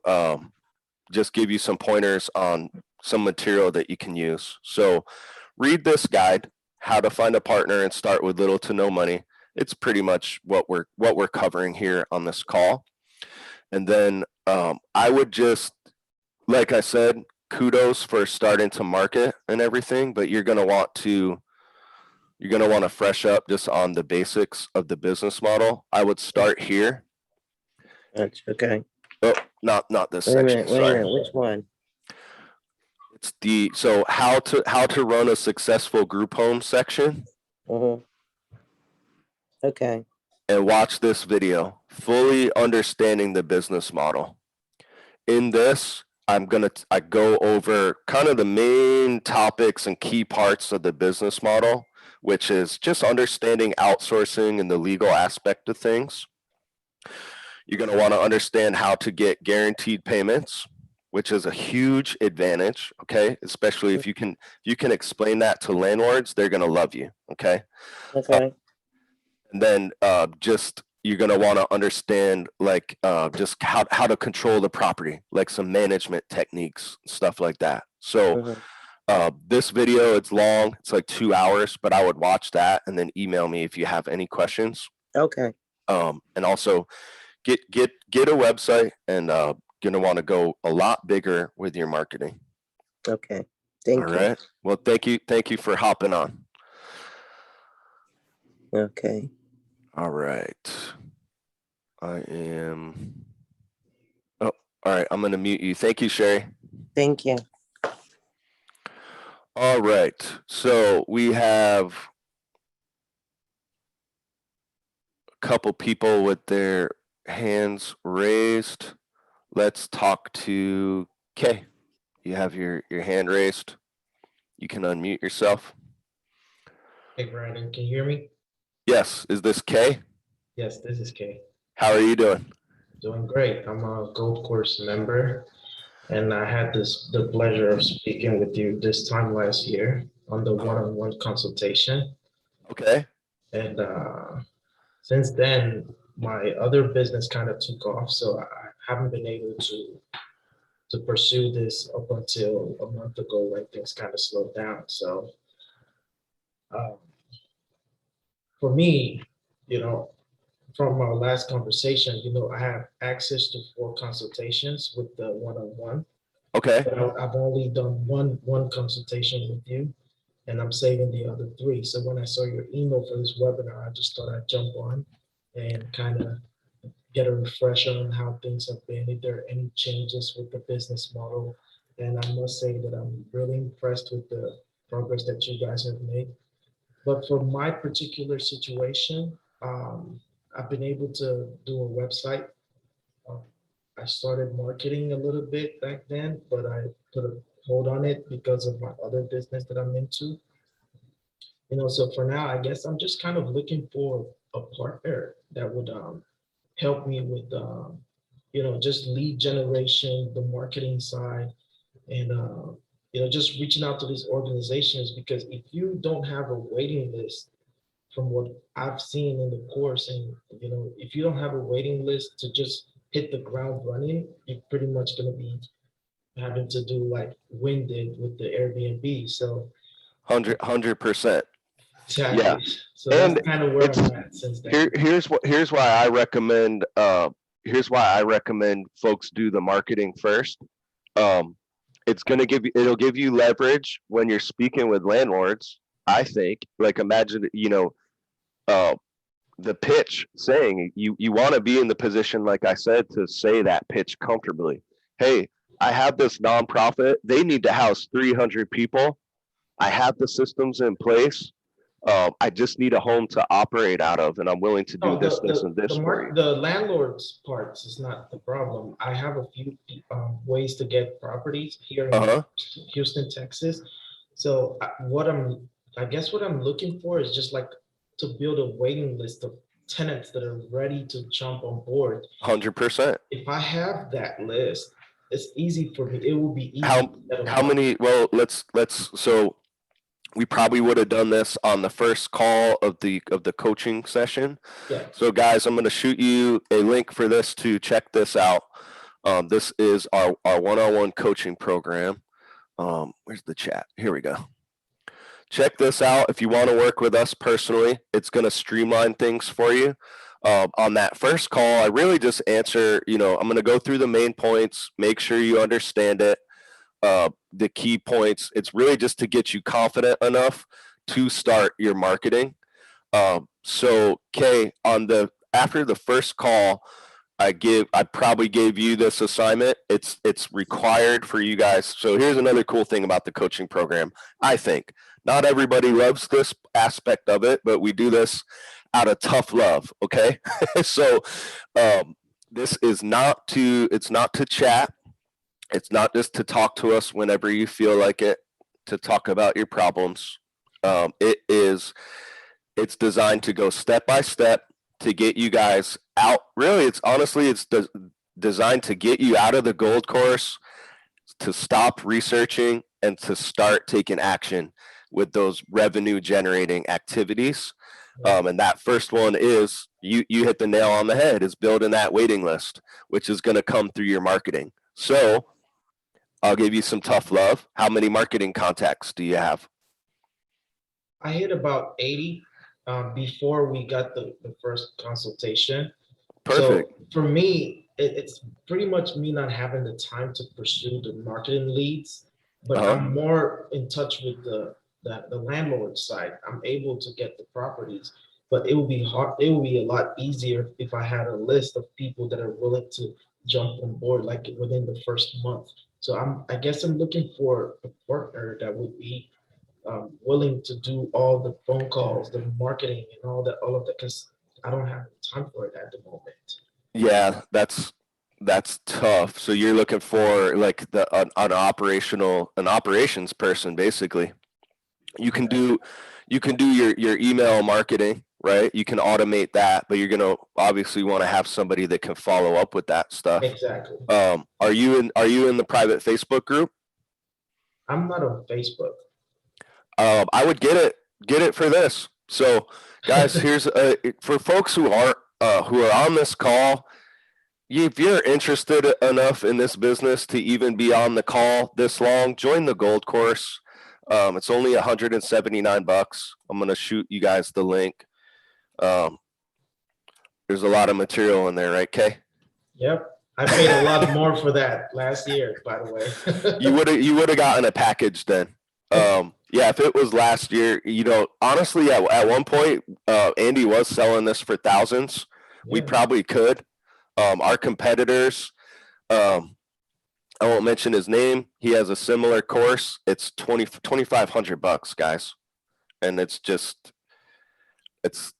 just give you some pointers on some material that you can use. So read this guide, How to Find a Partner and Start with Little to No Money. It's pretty much what we're covering here on this call. And then I would just, like I said, kudos for starting to market and everything, but you're going to want to fresh up just on the basics of the business model. I would start here. That's okay. Oh, not this Wait a section. minute. Sorry. Which one? It's so how to run a successful group home section. Okay. And watch this video, fully understanding the business model. In this, I go over kind of the main topics and key parts of the business model, which is just understanding outsourcing and the legal aspect of things. You're going to want to understand how to get guaranteed payments, which is a huge advantage, okay? Especially if you can explain that to landlords, they're going to love you, okay? Okay. And then just you're going to want to understand like just how to control the property, like some management techniques, stuff like that. So this video, it's long, it's like 2 hours, but I would watch that and then email me if you have any questions. Okay. And also get a website, and going to want to go a lot bigger with your marketing. Okay. Thank you. All right. Well, thank you for hopping on. Okay. All right. I am. Oh, all right. I'm going to mute you. Thank you, Sherry. Thank you. All right. So we have a couple people with their hands raised. Let's talk to Kay. You have your hand raised. You can unmute yourself. Hey, Brandon, can you hear me? Yes. Is this Kay? Yes, this is Kay. How are you doing? Doing great. I'm a Gold Course member, and I had the pleasure of speaking with you this time last year on the one-on-one consultation. Okay. And since then, my other business kind of took off, so I haven't been able to pursue this up until a month ago when things kind of slowed down. So Um, for me, you know, from our last conversation, I have access to 4 consultations with the one-on-one. Okay. But I've only done one consultation with you, and I'm saving the other 3. So when I saw your email for this webinar, I just thought I'd jump on and kind of get a refresher on how things have been, if there are any changes with the business model. And I must say that I'm really impressed with the progress that you guys have made. But for my particular situation, I've been able to do a website. Um, I started marketing a little bit back then, but I put a hold on it because of my other business that I'm into. So for now, I guess I'm just kind of looking for a partner that would help me with, just lead generation, the marketing side, and, just reaching out to these organizations, because if you don't have a waiting list, from what I've seen in the course, and, if you don't have a waiting list to just hit the ground running, you're pretty much going to be having to do like Win did with the Airbnb. So 100%. exactly. Yeah. So And that's kind of where it's I'm at since then. here's why I recommend folks do the marketing first. It'll give you leverage when you're speaking with landlords. I think, like, imagine, the pitch, saying you want to be in the position, like I said, to say that pitch comfortably. Hey, I have this nonprofit. They need to house 300 people. I have the systems in place. I just need a home to operate out of, and I'm willing to do this and this for you. The landlord's parts is not the problem. I have a few ways to get properties here in Houston, Texas. So what I'm looking for is just like to build a waiting list of tenants that are ready to jump on board. 100%. If I have that list, it's easy for me. It will be easy. How many? Well, let's. So we probably would have done this on the first call of the coaching session. Yeah. So guys, I'm going to shoot you a link for this to check this out. This is our one-on-one coaching program. Where's the chat? Here we go. Check this out. If you want to work with us personally, it's going to streamline things for you. On that first call, I really just answer, I'm going to go through the main points, make sure you understand it. The key points. It's really just to get you confident enough to start your marketing. So Kay, after the first call, I probably gave you this assignment. It's required for you guys. So here's another cool thing about the coaching program. I think not everybody loves this aspect of it, but we do this out of tough love. Okay. So this is it's not to chat. It's not just to talk to us whenever you feel like it, to talk about your problems. It's designed to go step by step to get you guys out. Really, it's designed to get you out of the gold course, to stop researching and to start taking action with those revenue generating activities. And that first one is, you hit the nail on the head, is building that waiting list, which is going to come through your marketing. So I'll give you some tough love. How many marketing contacts do you have? I hit about 80 before we got the first consultation. Perfect. So for me, it's pretty much me not having the time to pursue the marketing leads, but I'm more in touch with the landlord side. I'm able to get the properties, but it will be hard. It will be a lot easier if I had a list of people that are willing to jump on board, like within the first month. So I guess I'm looking for a partner that would be willing to do all the phone calls, the marketing, and all of that, because I don't have time for it at the moment. Yeah, that's tough. So you're looking for like an operations person, basically. You can do your email marketing, right? You can automate that, but you're gonna obviously want to have somebody that can follow up with that stuff. Exactly. Are you in the private Facebook group? I'm not on Facebook. I would get it for this. So guys, here's for folks who are on this call. If you're interested enough in this business to even be on the call this long, join the gold course. It's only 179 bucks. I'm gonna shoot you guys the link. There's a lot of material in there, right, Kay? Yep. I paid a lot more for that last year, by the way. You would have gotten a package then. Yeah, if it was last year, you know, honestly, at one point, Andy was selling this for thousands. We Yeah. probably could. Our competitors, I won't mention his name. He has a similar course. It's 2,500 bucks, guys. And it's just, it's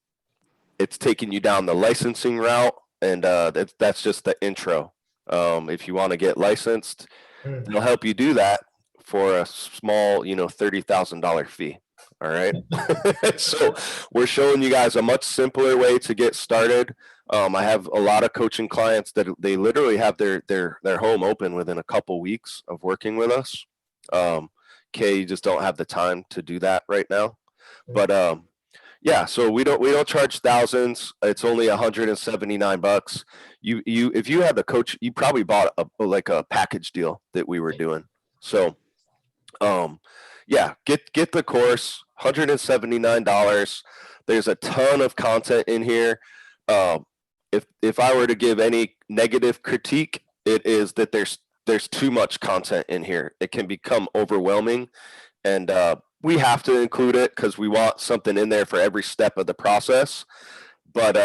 taking you down the licensing route. And that's just the intro. If you want to get licensed, they'll help you do that for a small, you know, $30,000 fee. All right. So we're showing you guys a much simpler way to get started. I have a lot of coaching clients that they literally have their home open within a couple weeks of working with us. You just don't have the time to do that right now. But yeah, so we don't charge thousands. It's only 179 bucks. If you had the coach, you probably bought a package deal that we were doing. So yeah, get the course, $179. There's a ton of content in here. If I were to give any negative critique, it is that there's too much content in here. It can become overwhelming, and we have to include it because we want something in there for every step of the process. But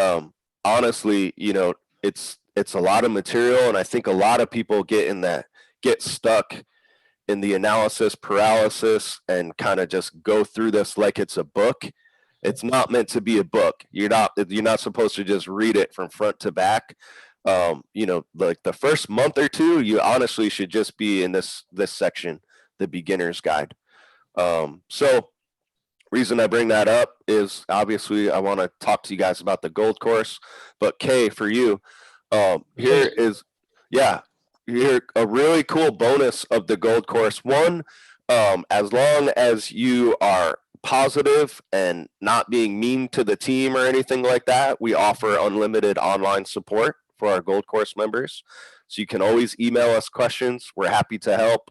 honestly, you know, it's a lot of material, and I think a lot of people get stuck in the analysis paralysis and kind of just go through this like it's a book. It's not meant to be a book. You're not supposed to just read it from front to back. You know, like the first month or two, you honestly should just be in this section, the beginner's guide. So reason I bring that up is obviously I want to talk to you guys about the gold course, but Kay, for you, here a really cool bonus of the gold course. One, as long as you are positive and not being mean to the team or anything like that, we offer unlimited online support for our gold course members. So you can always email us questions. We're happy to help.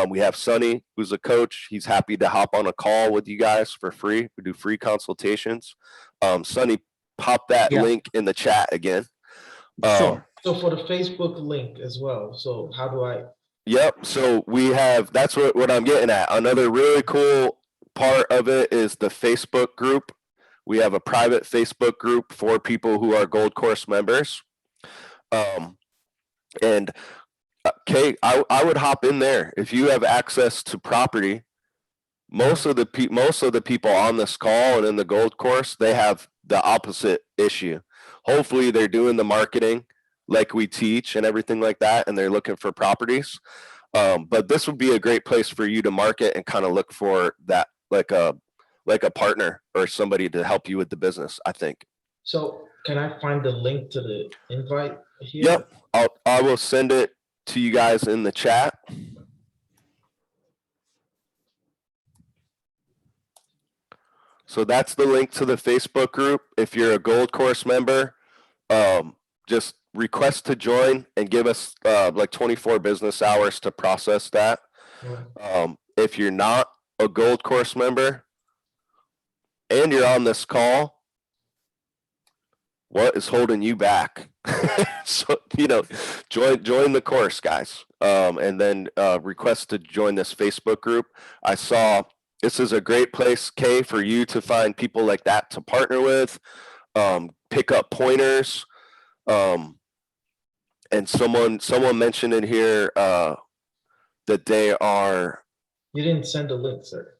We have Sonny, who's a coach. He's happy to hop on a call with you guys for free. We do free consultations. Sonny, pop that link in the chat again. Sure. So for the Facebook link as well. So how do I? Yep. So we have, that's what I'm getting at. Another really cool part of it is the Facebook group. We have a private Facebook group for people who are Gold Course members. And Kate, I would hop in there. If you have access to property, most of the people on this call and in the Gold Course, they have the opposite issue. Hopefully they're doing the marketing like we teach and everything like that, and they're looking for properties. But this would be a great place for you to market and kind of look for that, like a partner or somebody to help you with the business, I think. So can I find the link to the invite here? Yep, I will send it to you guys in the chat. So that's the link to the Facebook group. If you're a Gold Course member, just request to join and give us like 24 business hours to process that. If you're not a Gold Course member and you're on this call, what is holding you back? So, you know, join the course, guys. And then request to join this Facebook group. I saw this is a great place, Kay, for you to find people like that to partner with, pick up pointers. And someone mentioned in here that they are. You didn't send a link, sir.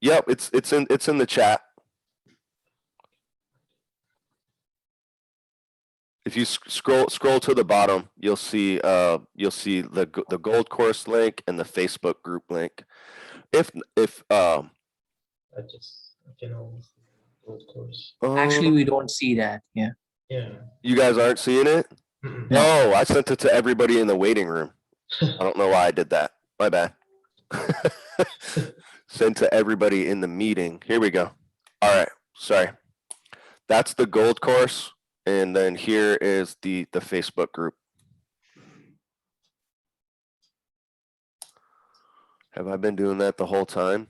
Yep, it's in the chat. If you scroll to the bottom, you'll see the Gold Course link and the Facebook group link. I can always see Gold Course. Actually, we don't see that. Yeah. Yeah. You guys aren't seeing it? No, I sent it to everybody in the waiting room. I don't know why I did that. My bad. Sent to everybody in the meeting. Here we go. All right. Sorry. That's the Gold Course. And then here is the Facebook group. Have I been doing that the whole time?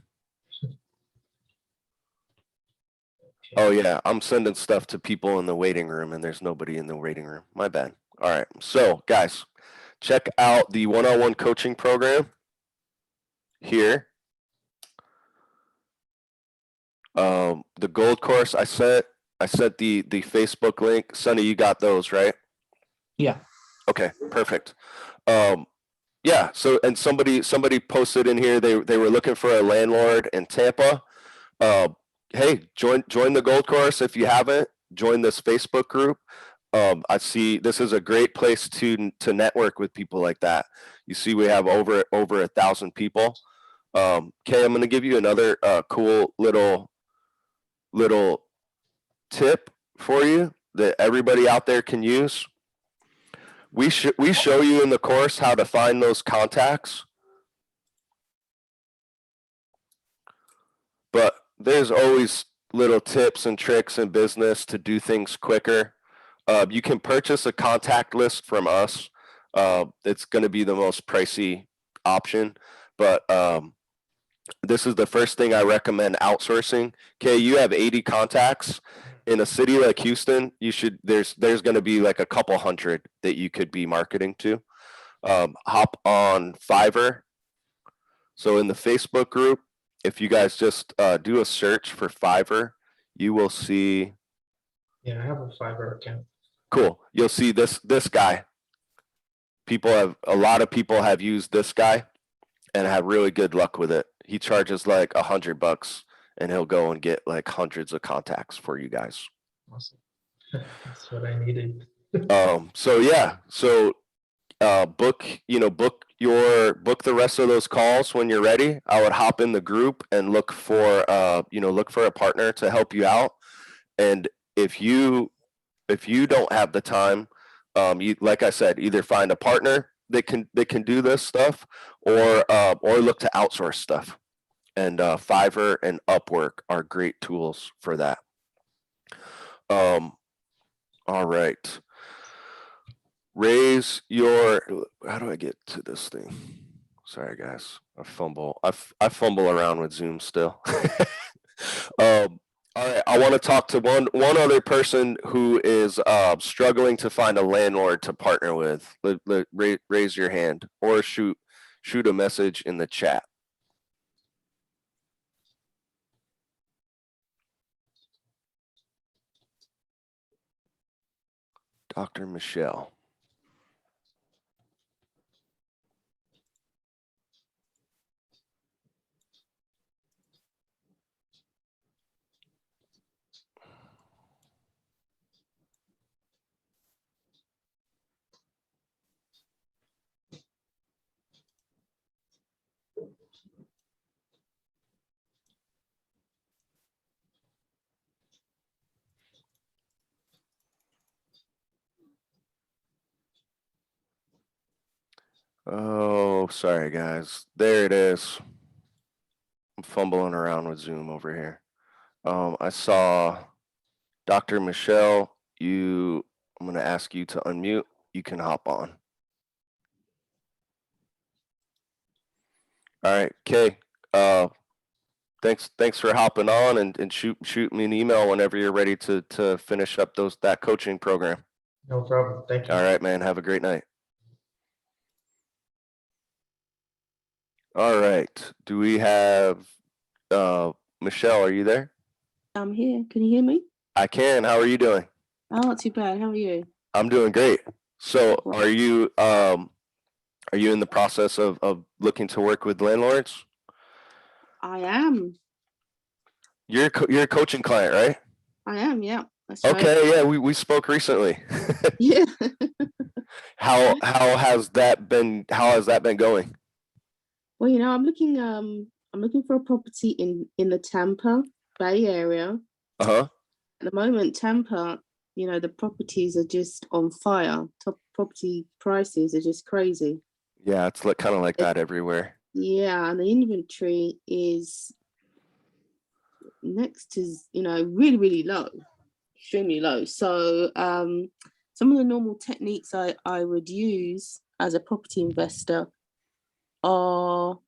Oh yeah, I'm sending stuff to people in the waiting room and there's nobody in the waiting room. My bad. All right. So guys, check out the one-on-one coaching program here. The gold course I sent the Facebook link. Sonny, you got those, right? Yeah. Okay, perfect. Yeah, so and somebody posted in here they were looking for a landlord in Tampa. Hey, join the gold course if you haven't. Join this Facebook group. I see this is a great place to network with people like that. You see, we have over 1,000 people. Kay, I'm going to give you another cool little tip for you that everybody out there can use. We show you in the course how to find those contacts, but there's always little tips and tricks in business to do things quicker. You can purchase a contact list from us. It's going to be the most pricey option, but this is the first thing I recommend outsourcing. Okay, you have 80 contacts. In a city like Houston, there's going to be like a couple hundred that you could be marketing to. Hop on Fiverr. So in the Facebook group, if you guys just do a search for Fiverr, you will see. Yeah, I have a Fiverr account. Cool. You'll see this guy. A lot of people have used this guy and have really good luck with it. He charges like $100 and he'll go and get like hundreds of contacts for you guys. Awesome. That's what I needed. So yeah, book the rest of those calls when you're ready. I would hop in the group and look for a partner to help you out. And if you don't have the time, like I said, either find a partner that can do this stuff, or look to outsource stuff. And Fiverr and Upwork are great tools for that. All right. How do I get to this thing? Sorry guys, I fumble around with Zoom still. All right, I want to talk to one other person who is struggling to find a landlord to partner with. Raise your hand or shoot a message in the chat. Dr. Michelle. Oh, sorry guys. There it is. I'm fumbling around with Zoom over here. I saw Dr. Michelle. I'm going to ask you to unmute. You can hop on. All right, Kay. Thanks for hopping on and shoot me an email whenever you're ready to finish up that coaching program. No problem. Thank you. All right, man. Have a great night. All right. Do we have Michelle? Are you there? I'm here. Can you hear me? I can. How are you doing? Oh, not too bad. How are you? I'm doing great. So, are you in the process of looking to work with landlords? I am. You're a coaching client, right? I am. Yeah. That's Okay. right. Yeah, we spoke recently. Yeah. How has that been going? Well, I'm looking for a property in the Tampa Bay area. Uh-huh. At the moment, Tampa, the properties are just on fire. Top property prices are just crazy. Yeah, it's kind of like that everywhere. Yeah, and the inventory is next to, really, really low, extremely low. So some of the normal techniques I would use as a property investor are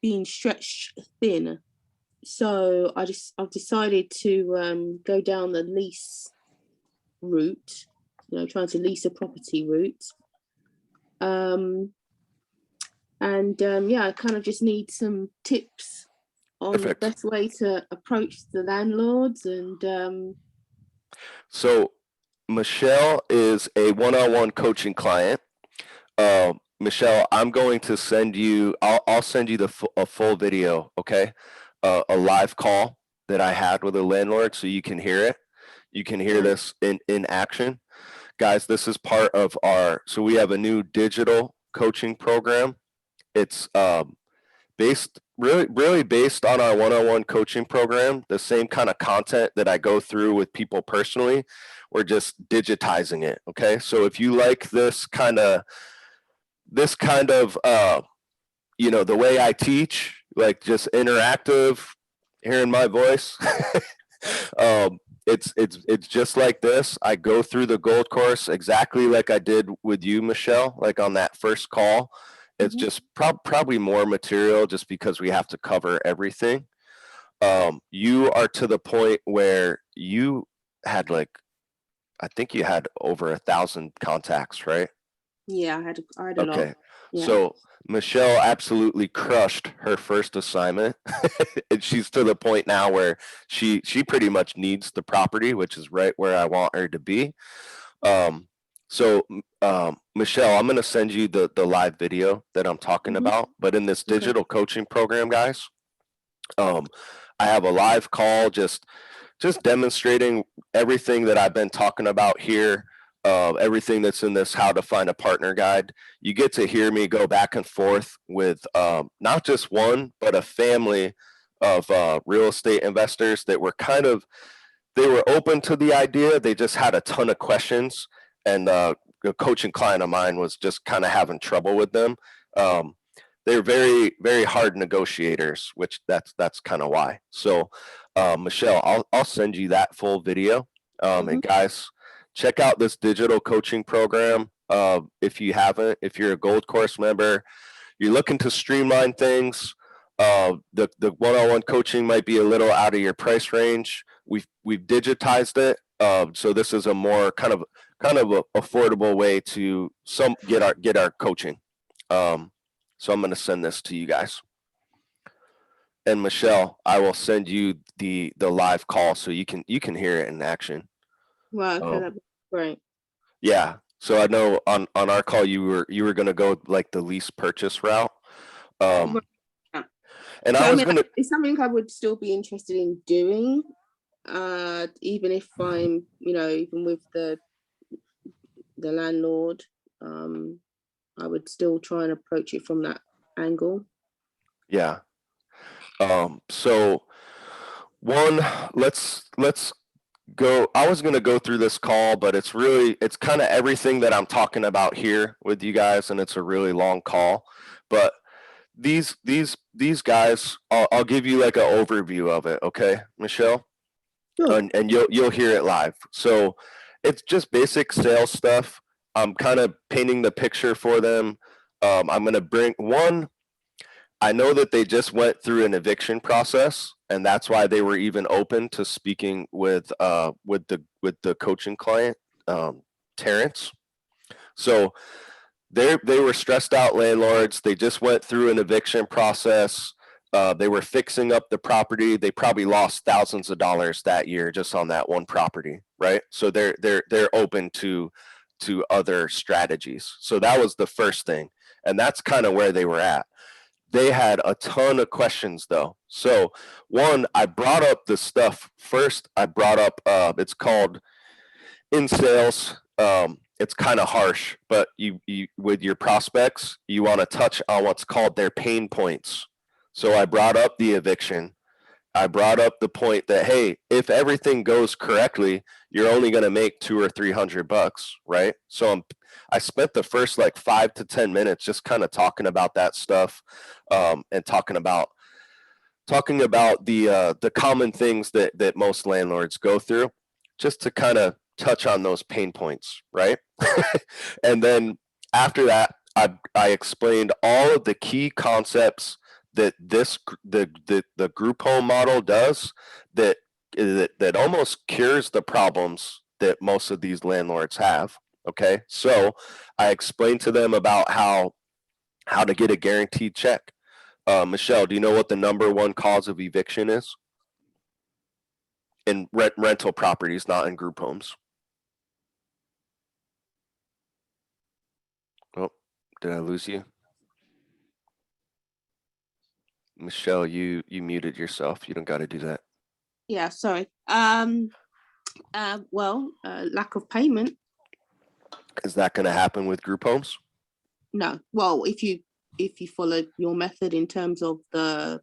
being stretched thin. So I've decided to go down the lease route, trying to lease a property route. I kind of just need some tips on Perfect. the best way to approach the landlords. And so Michelle is a one-on-one coaching client. Michelle, I'm going to send you, I'll send you a full video, okay? A live call that I had with a landlord so you can hear it. You can hear this in action. Guys, this is part of so we have a new digital coaching program. It's really based on our one-on-one coaching program, the same kind of content that I go through with people personally. We're just digitizing it, okay? So if you like this kind of the way I teach, like just interactive, hearing my voice, it's just like this. I go through the gold course exactly like I did with you, Michelle, like on that first call. It's just probably more material just because we have to cover everything. You are to the point where you had I think you had over 1,000 contacts, right? Yeah, I had a lot. Okay. Yeah. So Michelle absolutely crushed her first assignment. And she's to the point now where she pretty much needs the property, which is right where I want her to be. Michelle, I'm going to send you the live video that I'm talking about. But in this digital coaching program, guys, I have a live call just demonstrating everything that I've been talking about here. Everything that's in this how to find a partner guide. You get to hear me go back and forth with not just one, but a family of real estate investors that were they were open to the idea. They just had a ton of questions, and a coaching client of mine was just kind of having trouble with them. They're very, very hard negotiators, which that's kind of why. So Michelle, I'll send you that full video. And guys, check out this digital coaching program. If you haven't, if you're a gold course member, you're looking to streamline things. The one-on-one coaching might be a little out of your price range. We've digitized it. So this is a more kind of a affordable way to get our coaching. So I'm going to send this to you guys. And Michelle, I will send you the live call so you can hear it in action. Wow, okay, that'd be great. Yeah. So I know on our call you were going to go like the lease purchase route. And I was going to. It's something I would still be interested in doing, even if I'm, even with the landlord. I would still try and approach it from that angle. Yeah. So one, let's go. I was going to go through this call, but it's kind of everything that I'm talking about here with you guys, and it's a really long call. But these guys, I'll give you like an overview of it, okay, Michelle? Sure. And you'll hear it live. So it's just basic sales stuff. I'm kind of painting the picture for them. I'm going to bring one. I know that they just went through an eviction process, and that's why they were even open to speaking with the coaching client, Terrence. So they were stressed out landlords. They just went through an eviction process. They were fixing up the property. They probably lost thousands of dollars that year just on that one property, right? So they're open to other strategies. So that was the first thing, and that's kind of where they were at. They had a ton of questions though. So one, I brought up the stuff first. I brought up it's called in sales. It's kind of harsh, but you with your prospects, you want to touch on what's called their pain points. So I brought up the eviction. I brought up the point that, hey, if everything goes correctly, you're only going to make $200 or $300, right? So I spent the first like 5 to 10 minutes just kind of talking about that stuff, and talking about the common things that most landlords go through, just to kind of touch on those pain points, right? And then after that, I explained all of the key concepts that the group home model does that almost cures the problems that most of these landlords have. Okay, so I explained to them about how to get a guaranteed check. Michelle, do you know what the #1 cause of eviction is? In rental properties, not in group homes. Oh, did I lose you? Michelle, you muted yourself. You don't got to do that. Yeah, sorry. Lack of payment. Is that going to happen with group homes? No. Well, if you follow your method in terms of the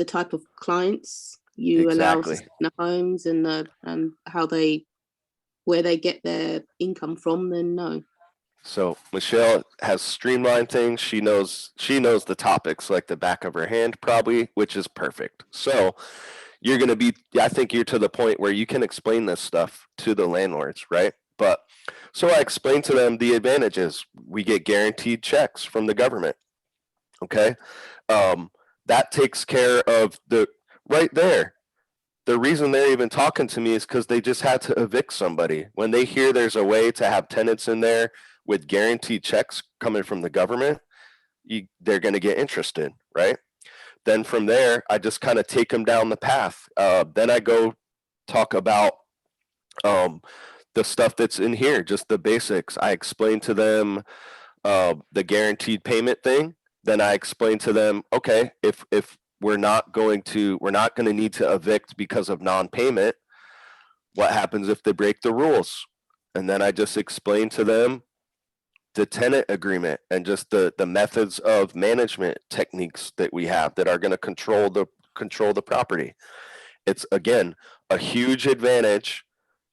type of clients you allow to stay in the homes and where they get their income from, then no. So Michelle has streamlined things. She knows the topics like the back of her hand, probably, which is perfect. So you're going to be, I think you're to the point where you can explain this stuff to the landlords, right? But so I explained to them the advantages. We get guaranteed checks from the government. Okay. That takes care of right there. The reason they're even talking to me is because they just had to evict somebody. When they hear there's a way to have tenants in there with guaranteed checks coming from the government, they're going to get interested, right? Then from there, I just kind of take them down the path. Then I go talk about the stuff that's in here, just the basics. I explain to them the guaranteed payment thing. Then I explain to them, okay, if we're not going to need to evict because of non-payment, what happens if they break the rules? And then I just explain to them the tenant agreement and just the methods of management techniques that we have that are going to control the property. It's, again, a huge advantage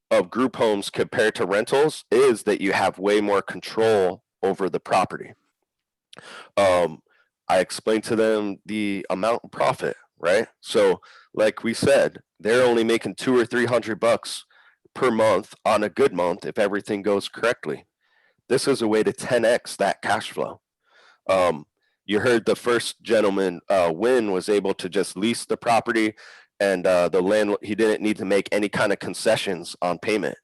of group homes compared to rentals is that you have way more control over the property. I explained to them the amount of profit, right? So like we said, they're only making $200 or $300 per month on a good month if everything goes correctly. This is a way to 10x that cash flow. You heard the first gentleman, Win, was able to just lease the property, and the landlord, he didn't need to make any kind of concessions on payment.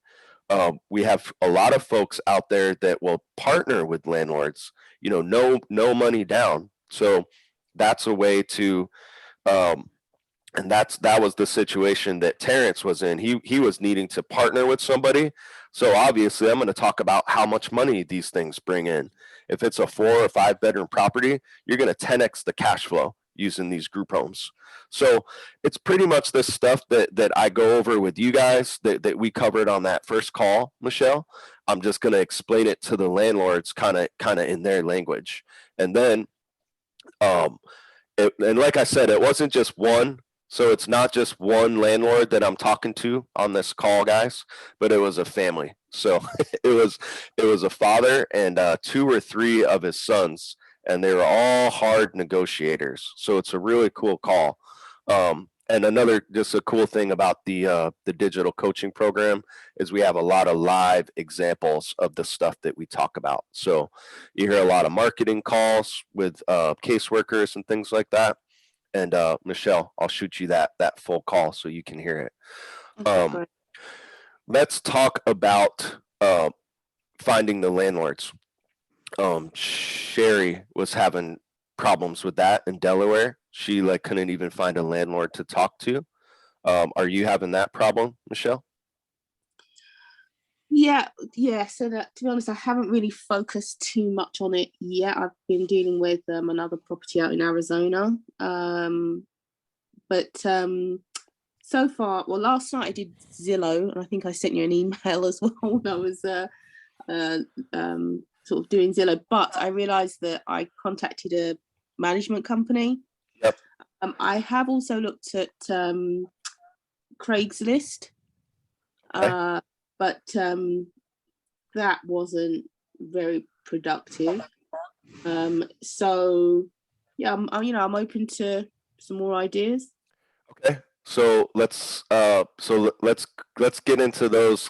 We have a lot of folks out there that will partner with landlords, no money down. So that's a way to, and that was the situation that Terrence was in. He was needing to partner with somebody. So obviously I'm going to talk about how much money these things bring in. If it's a 4 or 5 bedroom property, you're going to 10x the cash flow using these group homes. So it's pretty much this stuff that I go over with you guys that we covered on that first call, Michelle. I'm just going to explain it to the landlords kind of in their language. And then, and like I said, it wasn't just one. So it's not just one landlord that I'm talking to on this call, guys, but it was a family. So it was a father and 2 or 3 of his sons, and they were all hard negotiators. So it's a really cool call. And another just a cool thing about the digital coaching program is we have a lot of live examples of the stuff that we talk about. So you hear a lot of marketing calls with caseworkers and things like that. And Michelle, I'll shoot you that full call so you can hear it. Let's talk about finding the landlords. Sherry was having problems with that in Delaware. She couldn't even find a landlord to talk to. Are you having that problem, Michelle? Yeah. So that, to be honest, I haven't really focused too much on it yet. I've been dealing with another property out in Arizona. But so far, well, last night I did Zillow, and I think I sent you an email as well when I was sort of doing Zillow. But I realized that I contacted a management company. Yep. I have also looked at Craigslist. Okay. But that wasn't very productive. So yeah, I'm open to some more ideas. Okay, so let's get into those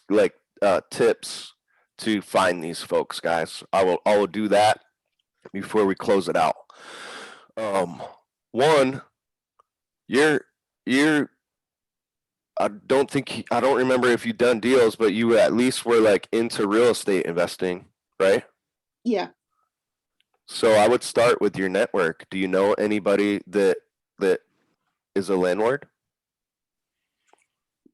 tips to find these folks, guys. I will do that before we close it out. One, you're I don't remember if you've done deals, but you at least were like into real estate investing, right? Yeah. So I would start with your network. Do you know anybody that is a landlord?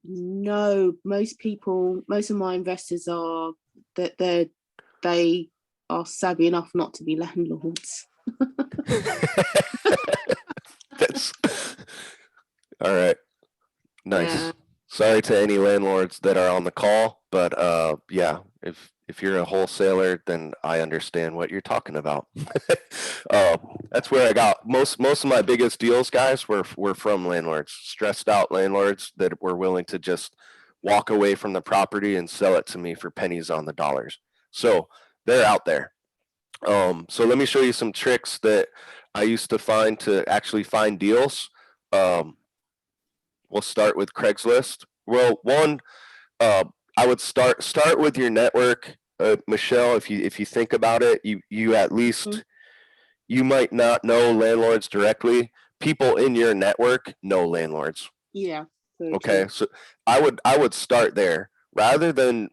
No, most of my investors are they are savvy enough not to be landlords. That's all right. Nice. Yeah. Sorry to any landlords that are on the call, but yeah, if you're a wholesaler, then I understand what you're talking about. That's where I got most of my biggest deals, guys, were from landlords, stressed out landlords that were willing to just walk away from the property and sell it to me for pennies on the dollars. So they're out there. So let me show you some tricks that I used to find to actually find deals. We'll start with Craigslist. Well, one, I would start with your network, Michelle. If you think about it, you at least you might not know landlords directly. People in your network know landlords. Yeah. Okay, so I would start there rather than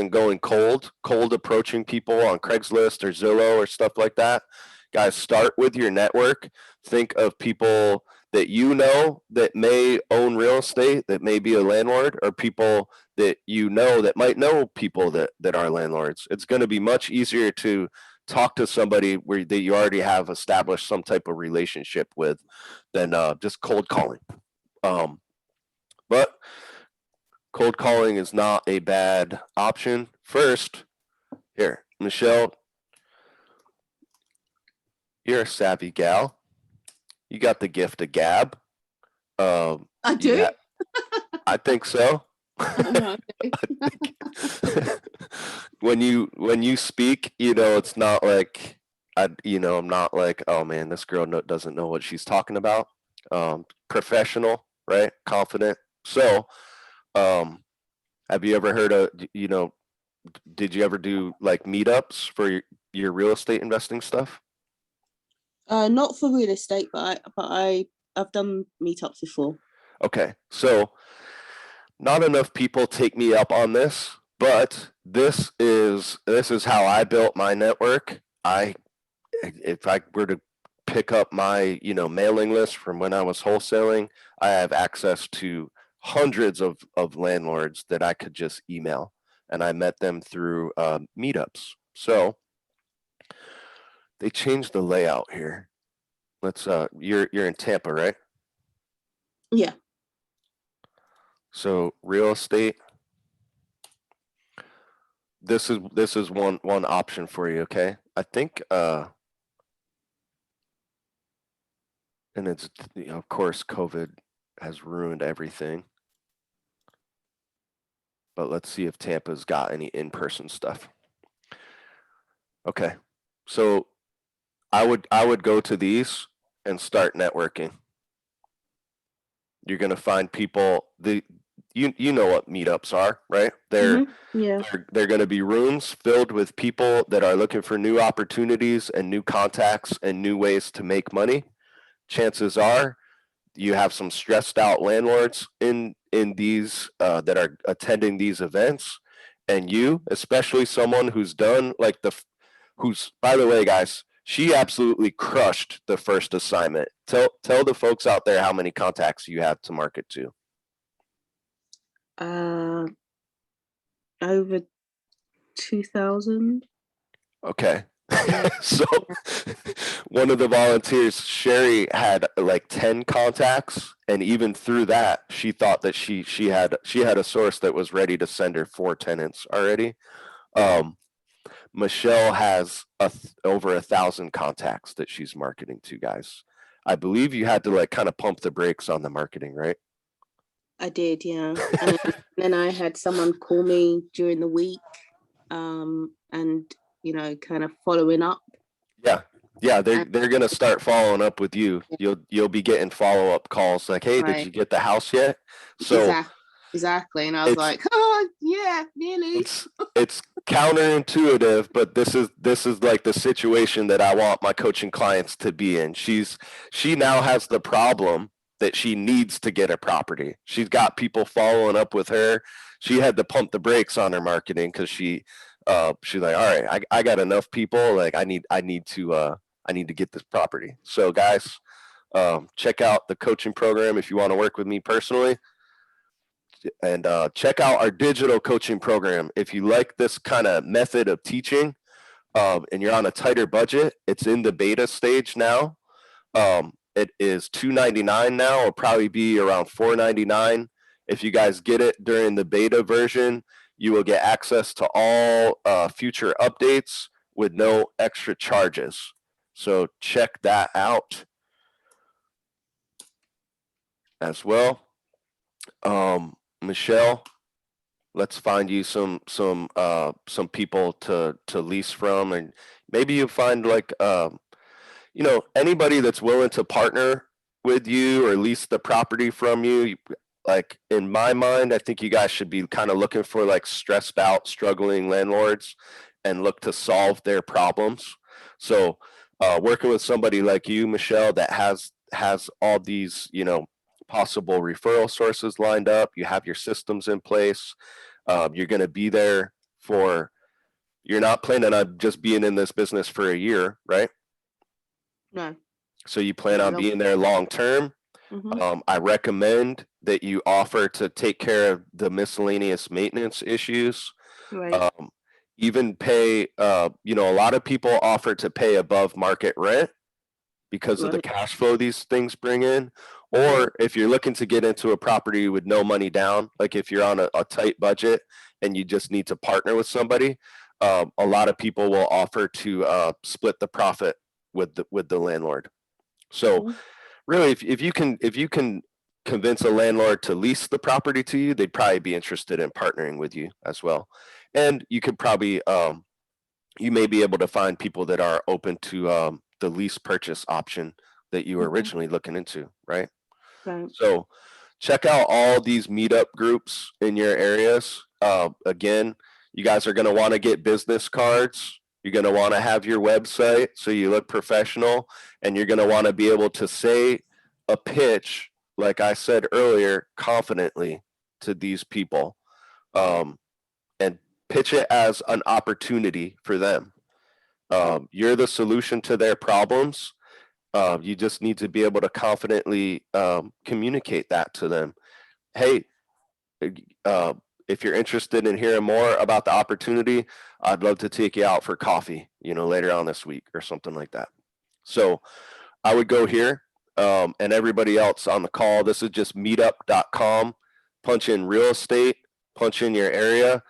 going cold approaching people on Craigslist or Zillow or stuff like that. Guys, start with your network. Think of people that you know that may own real estate, that may be a landlord, or people that you know that might know people that are landlords. It's going to be much easier to talk to somebody that you already have established some type of relationship with than just cold calling. But cold calling is not a bad option. First, here, Michelle, you're a savvy gal. You got the gift of gab. I do. I think so. When you speak, it's not like I'm not like, oh man, this girl doesn't know what she's talking about. Professional, right? Confident. So, have you ever heard of, did you ever do like meetups for your real estate investing stuff? Not for real estate, but I've done meetups before. Okay, so not enough people take me up on this, but this is how I built my network. If I were to pick up my mailing list from when I was wholesaling, I have access to hundreds of landlords that I could just email, and I met them through meetups. So they changed the layout here. Let's you're in Tampa, right? Yeah. So real estate. This is one option for you, okay? I think and it's of course COVID has ruined everything. But let's see if Tampa's got any in-person stuff. Okay. So I would go to these and start networking. You're gonna find people. You know what meetups are, right? They're gonna be rooms filled with people that are looking for new opportunities and new contacts and new ways to make money. Chances are you have some stressed out landlords in these that are attending these events, and you, especially someone who's done like who's, by the way, guys, she absolutely crushed the first assignment. Tell the folks out there how many contacts you have to market to. Over 2,000. Okay. So one of the volunteers, Sherry, had like 10 contacts, and even through that, she thought that she had a source that was ready to send her 4 tenants already. Michelle has over 1,000 contacts that she's marketing to, guys. I believe you had to like kind of pump the brakes on the marketing, right? I did, yeah. And then I had someone call me during the week, and kind of following up. Yeah, they're gonna start following up with you. You'll be getting follow-up calls like, hey, Right. Did you get the house yet? So Exactly. exactly. And I was like, oh yeah, really. It's counterintuitive, but this is like the situation that I want my coaching clients to be in. She now has the problem that she needs to get a property. She's got people following up with her. She had to pump the brakes on her marketing because she's like, all right, I got enough people. Like I need to get this property. So guys, check out the coaching program if you want to work with me personally. And check out our digital coaching program. If you like this kind of method of teaching and you're on a tighter budget, it's in the beta stage now. It is $299 now. It'll probably be around $499. If you guys get it during the beta version, you will get access to all future updates with no extra charges. So check that out as well. Michelle, let's find you some people to lease from, and maybe you find like anybody that's willing to partner with you or lease the property from you. Like in my mind, I think you guys should be kind of looking for like stressed out, struggling landlords and look to solve their problems. So working with somebody like you, Michelle, that has all these, possible referral sources lined up, you have your systems in place, you're going to be there you're not planning on just being in this business for a year, right? No. So you plan on being there long term. I recommend that you offer to take care of the miscellaneous maintenance issues. Right. Even pay, a lot of people offer to pay above market rent because of the cash flow these things bring in. Or if you're looking to get into a property with no money down, like if you're on a tight budget and you just need to partner with somebody, a lot of people will offer to split the profit with the landlord. So really, if you can convince a landlord to lease the property to you, they'd probably be interested in partnering with you as well. And you could probably you may be able to find people that are open to the lease purchase option that you were originally looking into, right? Right. So check out all these meetup groups in your areas. Again, you guys are going to want to get business cards. You're going to want to have your website so you look professional, and you're going to want to be able to say a pitch, like I said earlier, confidently to these people, and pitch it as an opportunity for them. You're the solution to their problems. You just need to be able to confidently communicate that to them. Hey, if you're interested in hearing more about the opportunity, I'd love to take you out for coffee, later on this week or something like that. So I would go here, and everybody else on the call, this is just meetup.com, punch in real estate, punch in your area,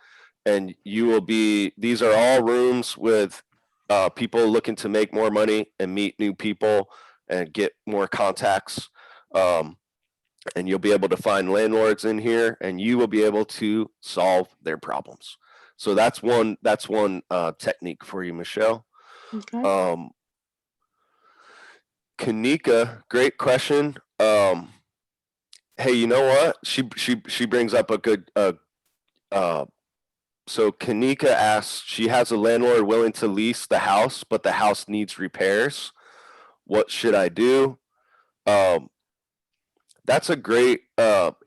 and these are all rooms with people looking to make more money and meet new people and get more contacts. And you'll be able to find landlords in here, and you will be able to solve their problems. So that's one technique for you, Michelle. Okay. Kanika, great question. Hey, you know what? She brings up a good so Kanika asks, she has a landlord willing to lease the house, but the house needs repairs. What should I do? That's a great,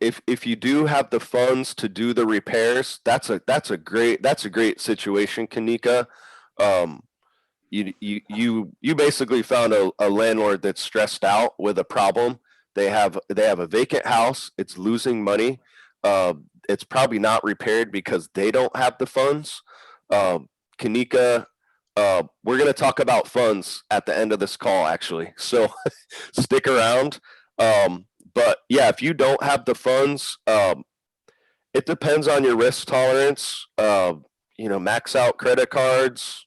if you do have the funds to do the repairs, that's a great situation, Kanika. You basically found a landlord that's stressed out with a problem. They have a vacant house. It's losing money. It's probably not repaired because they don't have the funds. Kanika, we're going to talk about funds at the end of this call, actually. So stick around. But yeah, if you don't have the funds, it depends on your risk tolerance. Max out credit cards,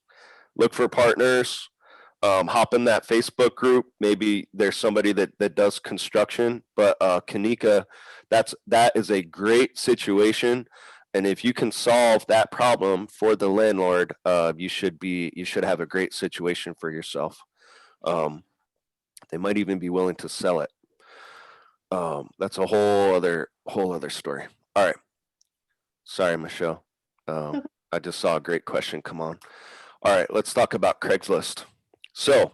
look for partners, hop in that Facebook group. Maybe there's somebody that does construction, but Kanika, that is a great situation. And if you can solve that problem for the landlord, you should have a great situation for yourself. They might even be willing to sell it. That's a whole other story. All right. Sorry, Michelle. I just saw a great question come on. All right, let's talk about Craigslist. So,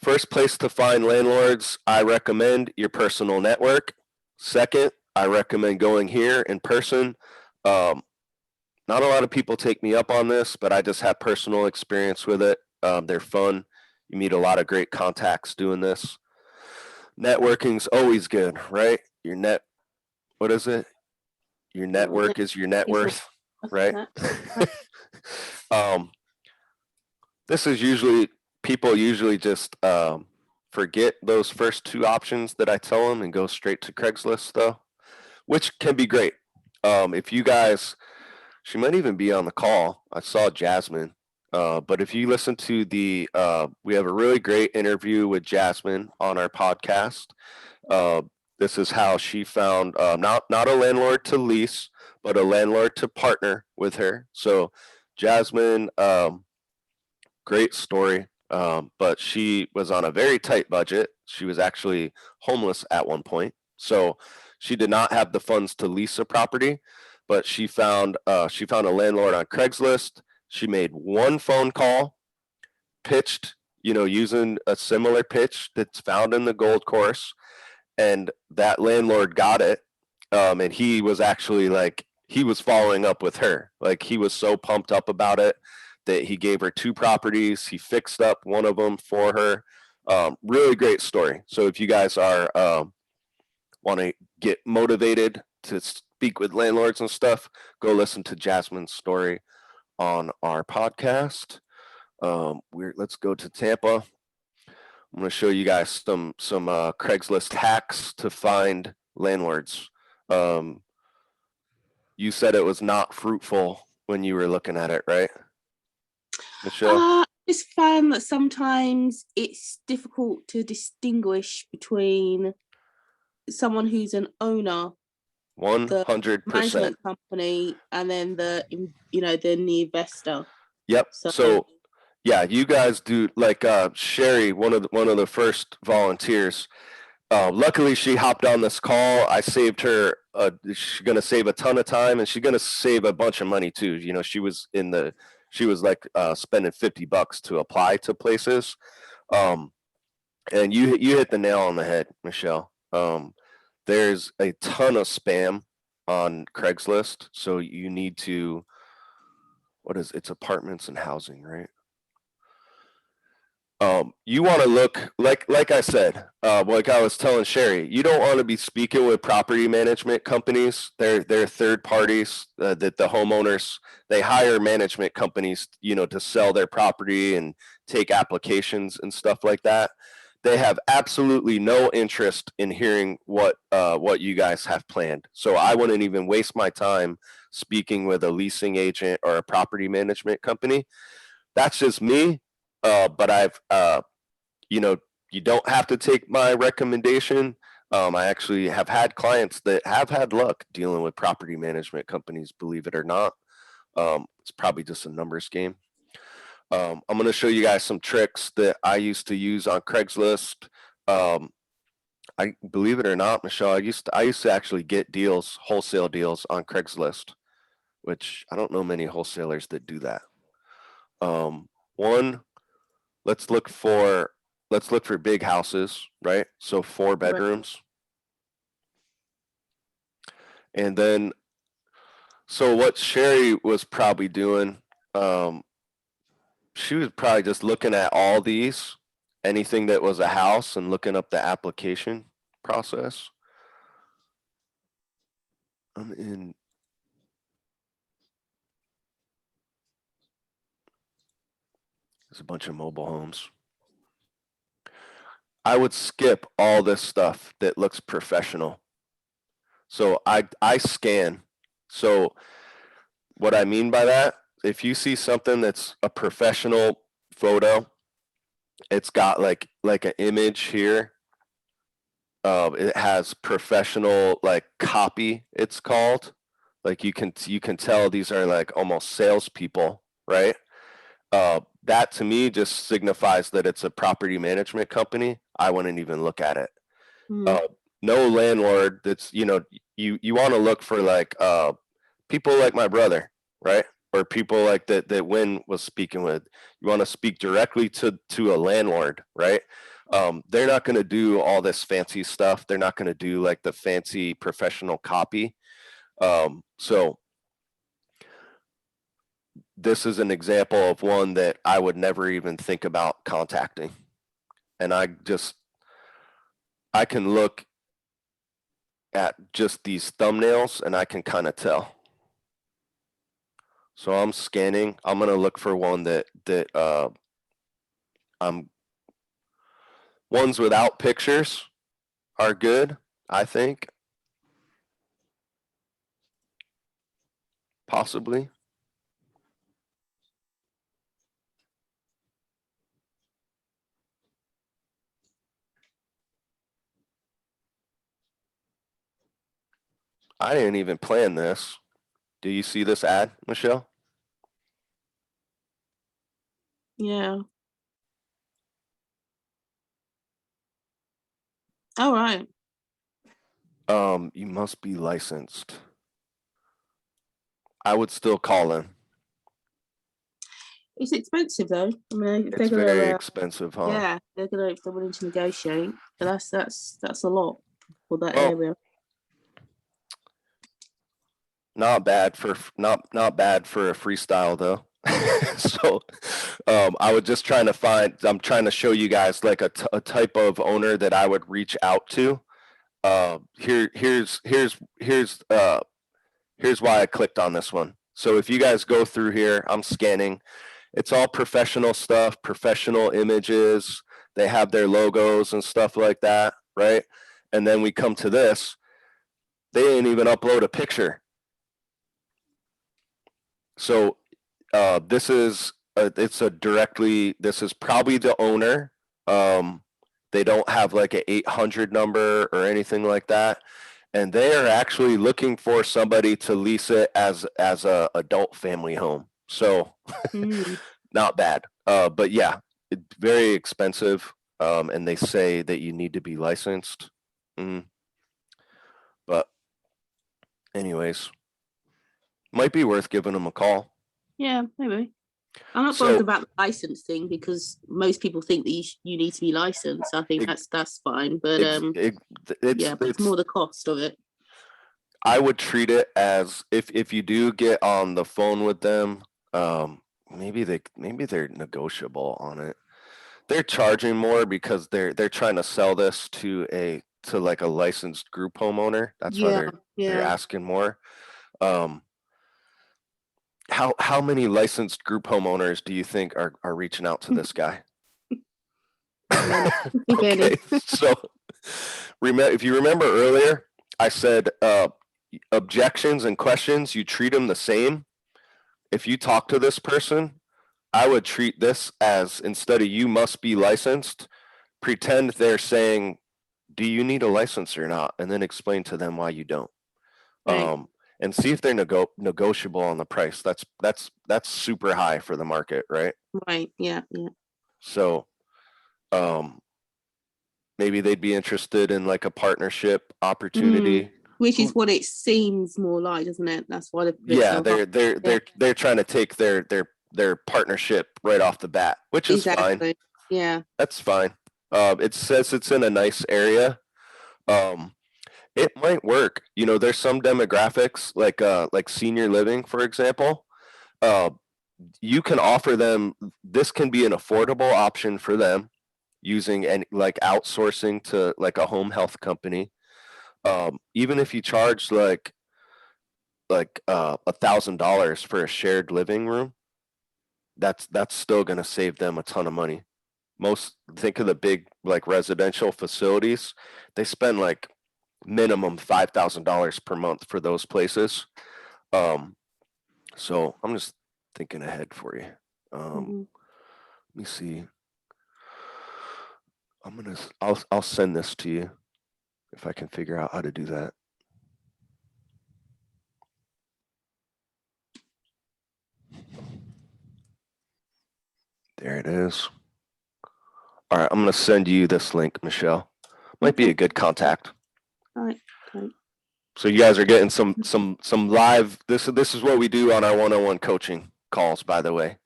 first place to find landlords, I recommend your personal network. Second, I recommend going here in person. Not a lot of people take me up on this, but I just have personal experience with it. They're fun. You meet a lot of great contacts doing this. Networking's always good, right? What is it? Your network is your net worth, right? This is usually, people usually just forget those first two options that I tell them and go straight to Craigslist though, which can be great. If you guys, she might even be on the call. I saw Jasmine. But if you listen to we have a really great interview with Jasmine on our podcast. This is how she found not a landlord to lease, but a landlord to partner with her. So Jasmine, great story. But she was on a very tight budget. She was actually homeless at one point. So she did not have the funds to lease a property, but she found a landlord on Craigslist. She made one phone call, pitched, using a similar pitch that's found in the Gold Course, and that landlord got it. And he was actually he was following up with her. Like, he was so pumped up about it that he gave her 2 properties. He fixed up one of them for her. Really great story. So if you guys are want to get motivated to speak with landlords and stuff, go listen to Jasmine's story on our podcast. Let's go to Tampa. I'm going to show you guys some Craigslist hacks to find landlords. You said it was not fruitful when you were looking at it, right, Michelle? I just found that sometimes it's difficult to distinguish between someone who's an owner, 100%, management company, and then the investor. Yep. So yeah, you guys do, like Sherry, one of the first volunteers. Luckily, she hopped on this call. I saved her. She's gonna save a ton of time, and she's gonna save a bunch of money too. She was spending $50 to apply to places. And you hit the nail on the head, Michelle. There's a ton of spam on Craigslist, so you need to. It's apartments and housing, right? You want to look like I said, like I was telling Sherry, you don't want to be speaking with property management companies. They're third parties that the homeowners, they hire management companies, to sell their property and take applications and stuff like that. They have absolutely no interest in hearing what you guys have planned. So I wouldn't even waste my time speaking with a leasing agent or a property management company. That's just me. But I've, you don't have to take my recommendation. I actually have had clients that have had luck dealing with property management companies, believe it or not. It's probably just a numbers game. I'm going to show you guys some tricks that I used to use on Craigslist. I believe it or not, Michelle, I used to actually get deals, wholesale deals on Craigslist, which I don't know many wholesalers that do that. Let's look for big houses, right? So 4 bedrooms. And then, so what Sherry was probably doing, she was probably just looking at all these, anything that was a house, and looking up the application process. I'm in. There's a bunch of mobile homes. I would skip all this stuff that looks professional. So I scan. So what I mean by that, if you see something that's a professional photo, it's got like an image here. It has professional copy, it's called. Like you can tell these are like almost salespeople, right? That to me just signifies that it's a property management company. I wouldn't even look at it. No landlord that's, you you want to look for like people like my brother, right? Or people like that Win was speaking with. You want to speak directly to a landlord, right? They're not going to do all this fancy stuff. They're not going to do like the fancy professional copy. So this is an example of one that I would never even think about contacting. And I can look at just these thumbnails and I can kind of tell. So I'm scanning. I'm going to look for one that ones without pictures are good, I think. Possibly. I didn't even plan this. Do you see this ad, Michelle? Yeah. All right. You must be licensed. I would still call him. It's expensive though. I mean, if It's they're very gonna, expensive, huh? yeah, if they're willing to negotiate, but that's a lot for that Well, area. not bad for not bad for a freestyle though. So I was just trying to find, I'm trying to show you guys like a type of owner that I would reach out to. Here's why I clicked on this one. So if you guys go through here, I'm scanning. It's all professional stuff, professional images. They have their logos and stuff like that, right? And then we come to this. They didn't even upload a picture. So this is this is probably the owner. They don't have like an 800 number or anything like that. And they are actually looking for somebody to lease it as a adult family home. So not bad. But yeah, it's very expensive. And they say that you need to be licensed. But anyways, might be worth giving them a call. Yeah, maybe. I'm not bothered about the license thing because most people think that you need to be licensed. I think that's fine, but but it's more the cost of it. I would treat it as if you do get on the phone with them, maybe they're negotiable on it. They're charging more because they're trying to sell this to like a licensed group homeowner. That's why they're asking more. How many licensed group homeowners do you think are reaching out to this guy? Okay, so if you remember earlier, I said objections and questions, you treat them the same. If you talk to this person, I would treat this as, instead of you must be licensed, pretend they're saying, do you need a license or not? And then explain to them why you don't. Right. And see if they're negotiable on the price. That's super high for the market, right? Right. Yeah. So maybe they'd be interested in like a partnership opportunity. Which is what it seems more like, doesn't it? That's why they're trying to take their partnership right off the bat, which is fine. Yeah. That's fine. It says it's in a nice area. It might work. You know, there's some demographics like senior living, for example. You can offer them, this can be an affordable option for them using like outsourcing to like a home health company. Even if you charge like $1,000 for a shared living room, that's still going to save them a ton of money. Think of the big like residential facilities, they spend like minimum $5,000 per month for those places. So I'm just thinking ahead for you. Let me see. I'll send this to you if I can figure out how to do that. There it is. All right, I'm going to send you this link, Michelle. Might be a good contact. All right. Okay. So you guys are getting some live. This is what we do on our one-on-one coaching calls. By the way,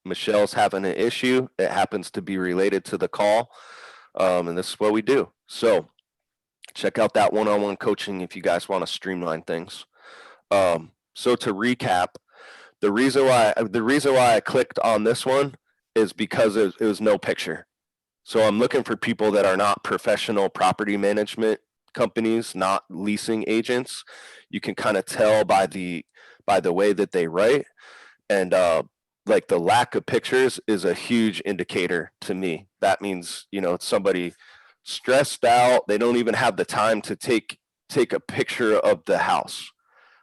Michelle's having an issue. It happens to be related to the call, and this is what we do. So check out that one-on-one coaching if you guys want to streamline things. So to recap, the reason why I clicked on this one is because it was no picture. So I'm looking for people that are not professional property management companies, not leasing agents. You can kind of tell by the way that they write, and like the lack of pictures is a huge indicator to me. That means, you know, it's somebody stressed out. They don't even have the time to take a picture of the house.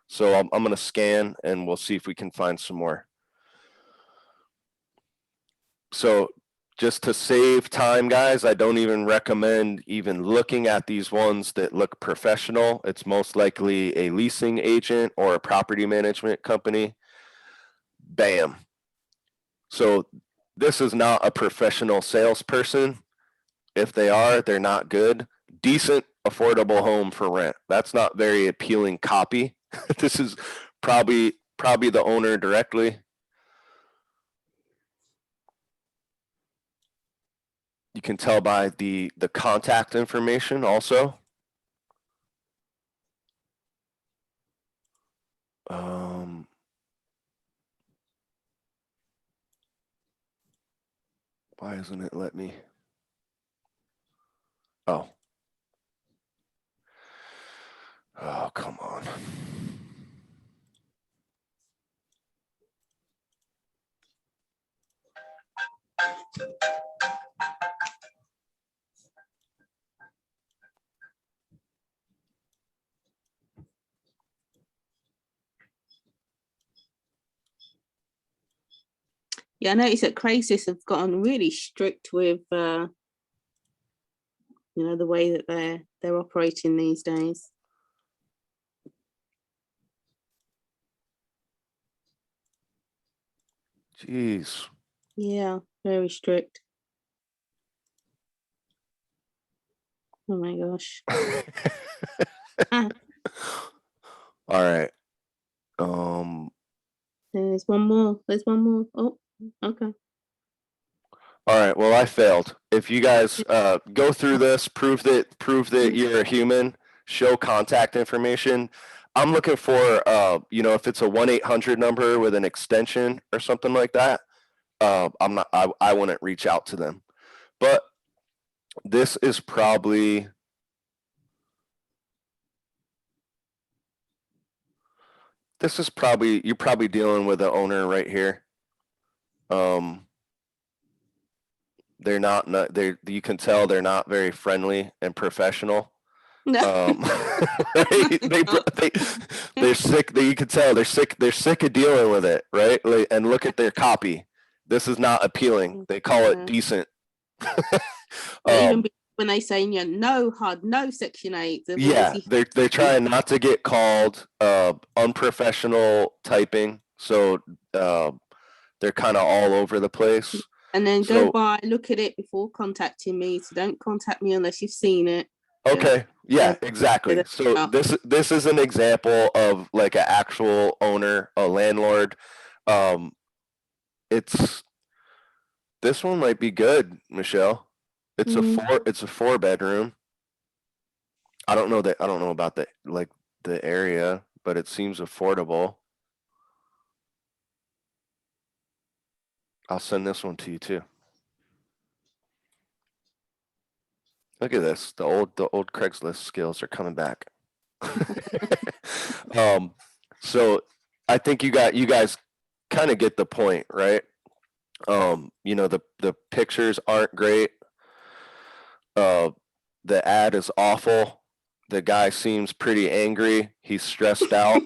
So I'm going to scan and we'll see if we can find some more. So just to save time, guys, I don't even recommend even looking at these ones that look professional. It's most likely a leasing agent or a property management company. Bam. So this is not a professional salesperson. If they are, they're not good. Decent, affordable home for rent. That's not very appealing copy. This is probably the owner directly. You can tell by the contact information also. Why isn't it let me? Oh, come on. Yeah, I noticed that Craigslist have gotten really strict with, you know, the way that they're operating these days. Jeez. Yeah, very strict. Oh my gosh. All right. There's one more. There's one more. Oh, okay. All right. Well, I failed. If you guys go through this, prove that you're a human, show contact information. I'm looking for, you know, if it's a 1-800 number with an extension or something like that, I wouldn't reach out to them. But this is probably, you're probably dealing with the owner right here. They're not you can tell they're not very friendly and professional. Right? They're sick. You can tell they're sick of dealing with it, right? And look at their copy. This is not appealing. They call it decent. Even when they say, you know, no HUD, no Section 8. Yeah, they're trying not to get called unprofessional typing, so they're kind of all over the place. And then go by, look at it before contacting me. So don't contact me unless you've seen it. Okay. Yeah, exactly. So this is an example of like an actual owner, a landlord. This one might be good, Michelle. It's a 4-bedroom. I don't know about the area, but it seems affordable. I'll send this one to you too. Look at this. The old Craigslist skills are coming back. So I think you guys kind of get the point, right? You know, the pictures aren't great. The ad is awful. The guy seems pretty angry. He's stressed out.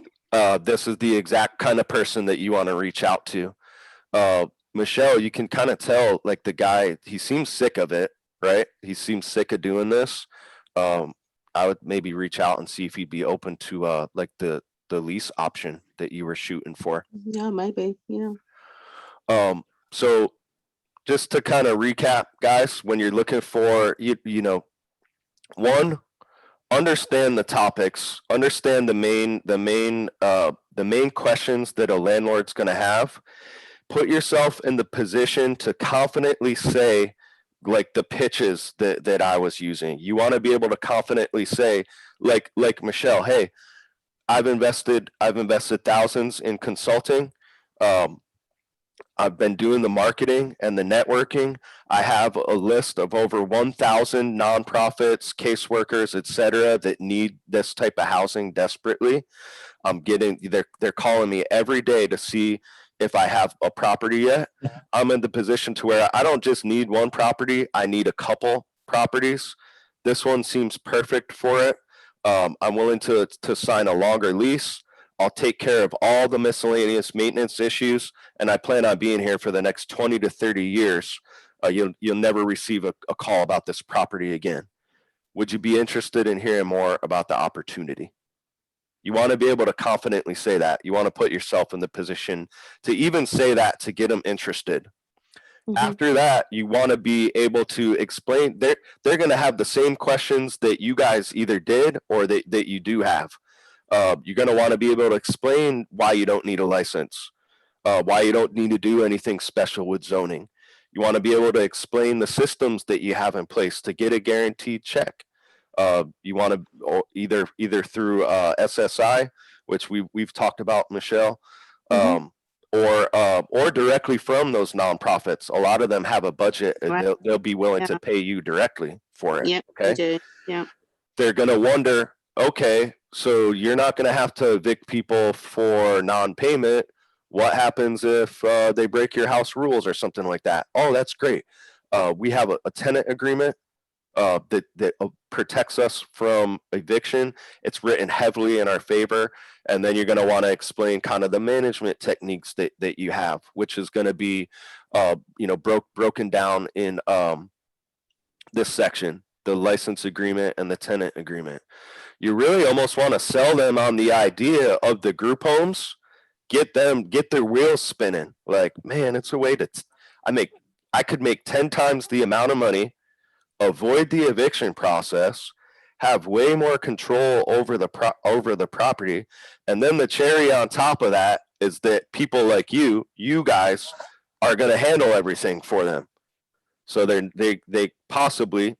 This is the exact kind of person that you want to reach out to. Michelle, you can kind of tell, like, the guy, he seems sick of it, right? He seems sick of doing this. I would maybe reach out and see if he'd be open to like the lease option that you were shooting for. Yeah, maybe. Yeah. So just to kind of recap, guys, when you're looking for, you know, one, understand the topics, understand the main questions that a landlord's going to have. Put yourself in the position to confidently say, like the pitches that I was using. You want to be able to confidently say, like Michelle, hey, I've invested thousands in consulting. I've been doing the marketing and the networking. I have a list of over 1,000 nonprofits, caseworkers, et cetera, that need this type of housing desperately. They're calling me every day to see if I have a property yet. I'm in the position to where I don't just need one property, I need a couple properties. This one seems perfect for it. I'm willing to sign a longer lease. I'll take care of all the miscellaneous maintenance issues, and I plan on being here for the next 20 to 30 years. You'll never receive a call about this property again. Would you be interested in hearing more about the opportunity? You want to be able to confidently say that. You want to put yourself in the position to even say that to get them interested. After that, you want to be able to explain. They're going to have the same questions that you guys either did or that you do have. You're going to want to be able to explain why you don't need a license, why you don't need to do anything special with zoning. You want to be able to explain the systems that you have in place to get a guaranteed check. You want to either through SSI, which we've talked about, Michelle, or directly from those nonprofits. A lot of them have a budget, and they'll be willing to pay you directly for it. Yep, okay, they do. Yeah. They're going to wonder, okay, so you're not going to have to evict people for non-payment. What happens if they break your house rules or something like that? Oh, that's great. We have a tenant agreement that protects us from eviction. It's written heavily in our favor. And then you're going to want to explain kind of the management techniques that you have, which is going to be, broken down in this section, the license agreement and the tenant agreement. You really almost want to sell them on the idea of the group homes, get their wheels spinning. Like, man, it's a way to, I could make 10 times the amount of money, avoid the eviction process, have way more control over the property, and then the cherry on top of that is that people like you guys are going to handle everything for them. So they possibly,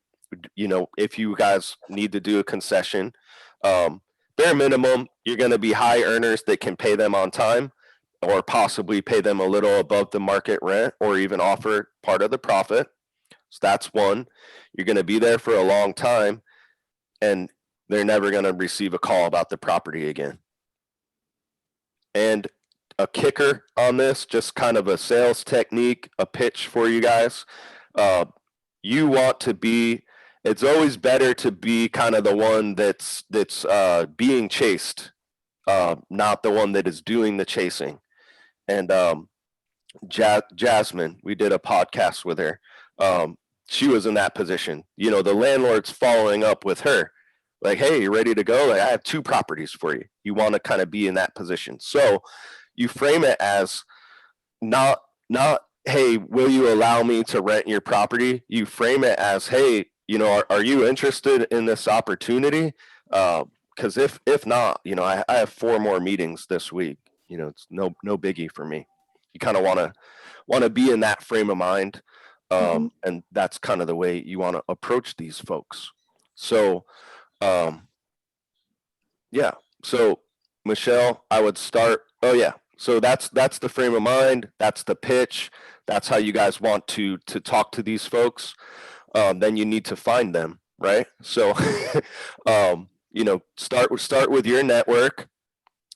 if you guys need to do a concession, bare minimum, you're going to be high earners that can pay them on time, or possibly pay them a little above the market rent, or even offer part of the profit. So that's one. You're going to be there for a long time, and they're never going to receive a call about the property again. And a kicker on this, just kind of a sales technique, a pitch for you guys. You want to be, it's always better to be kind of the one that's being chased, not the one that is doing the chasing. And Jasmine, we did a podcast with her. She was in that position. The landlord's following up with her, like, hey, you ready to go? Like, I have 2 properties for you. You want to kind of be in that position. So you frame it as not, hey, will you allow me to rent your property? You frame it as, hey, are you interested in this opportunity? Because if not, I have 4 more meetings this week. It's no biggie for me. You kind of want to be in that frame of mind. And that's kind of the way you want to approach these folks. So, yeah. So Michelle, I would start. Oh yeah. So that's the frame of mind. That's the pitch. That's how you guys want to talk to these folks. Then you need to find them, right? So, start with your network.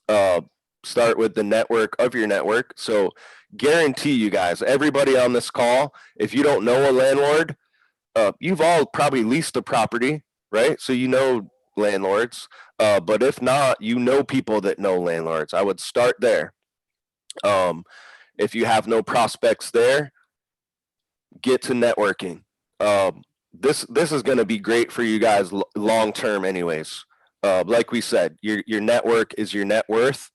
Start with the network of your network. So guarantee you guys, everybody on this call, if you don't know a landlord, you've all probably leased a property, right? So landlords, but if not, people that know landlords. I would start there. If you have no prospects there, get to networking. This is going to be great for you guys long term anyways. Like we said, your network is your net worth.